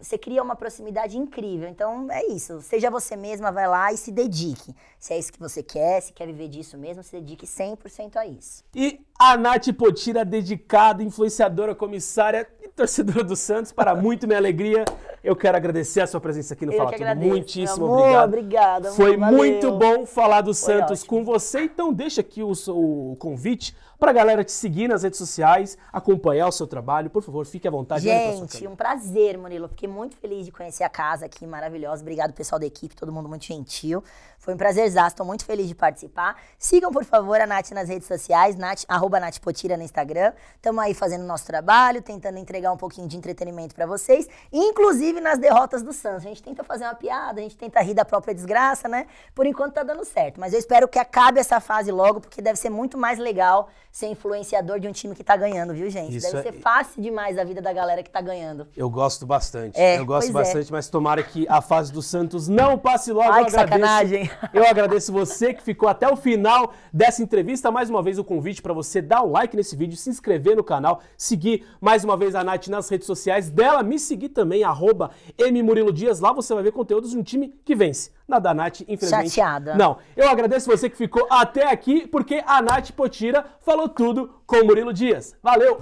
Speaker 2: você cria uma proximidade incrível. Então, é isso. Seja você mesma, vai lá e se dedique. Se é isso que você quer, se quer viver disso mesmo, se dedique 100% a isso.
Speaker 1: E a Nath Potira, dedicada, influenciadora, comissária e torcedora do Santos, para muito minha alegria. Eu quero agradecer a sua presença aqui no Fala Tudo. Muitíssimo obrigado.
Speaker 2: Obrigada.
Speaker 1: Foi muito bom falar do Santos com você. Então, deixa aqui o convite para a galera te seguir nas redes sociais, acompanhar o seu trabalho. Por favor, fique à vontade.
Speaker 2: Gente, um prazer, Murilo. Fiquei muito feliz de conhecer a casa aqui, maravilhosa. Obrigado, pessoal da equipe, todo mundo muito gentil. Foi um prazerzaço, estou muito feliz de participar. Sigam, por favor, a Nath nas redes sociais, @Nath Potira no Instagram. Estamos aí fazendo o nosso trabalho, tentando entregar um pouquinho de entretenimento para vocês, inclusive nas derrotas do Santos. A gente tenta fazer uma piada, a gente tenta rir da própria desgraça, né? Por enquanto tá dando certo, mas eu espero que acabe essa fase logo, porque deve ser muito mais legal ser influenciador de um time que tá ganhando, viu, gente? Deve ser fácil demais a vida da galera que tá ganhando.
Speaker 1: Eu gosto bastante. Eu gosto bastante, mas tomara que a fase do Santos não passe logo.
Speaker 2: Ai, que sacanagem.
Speaker 1: Eu agradeço você que ficou até o final dessa entrevista. Mais uma vez o convite para você dar um like nesse vídeo, se inscrever no canal, seguir mais uma vez a Nath nas redes sociais dela, me seguir também, @MMuriloDias. Lá você vai ver conteúdos de um time que vence. Na da Nath, infelizmente.
Speaker 2: Chateada.
Speaker 1: Não. Eu agradeço você que ficou até aqui, porque a Nath Potira falou tudo com o Murilo Dias. Valeu!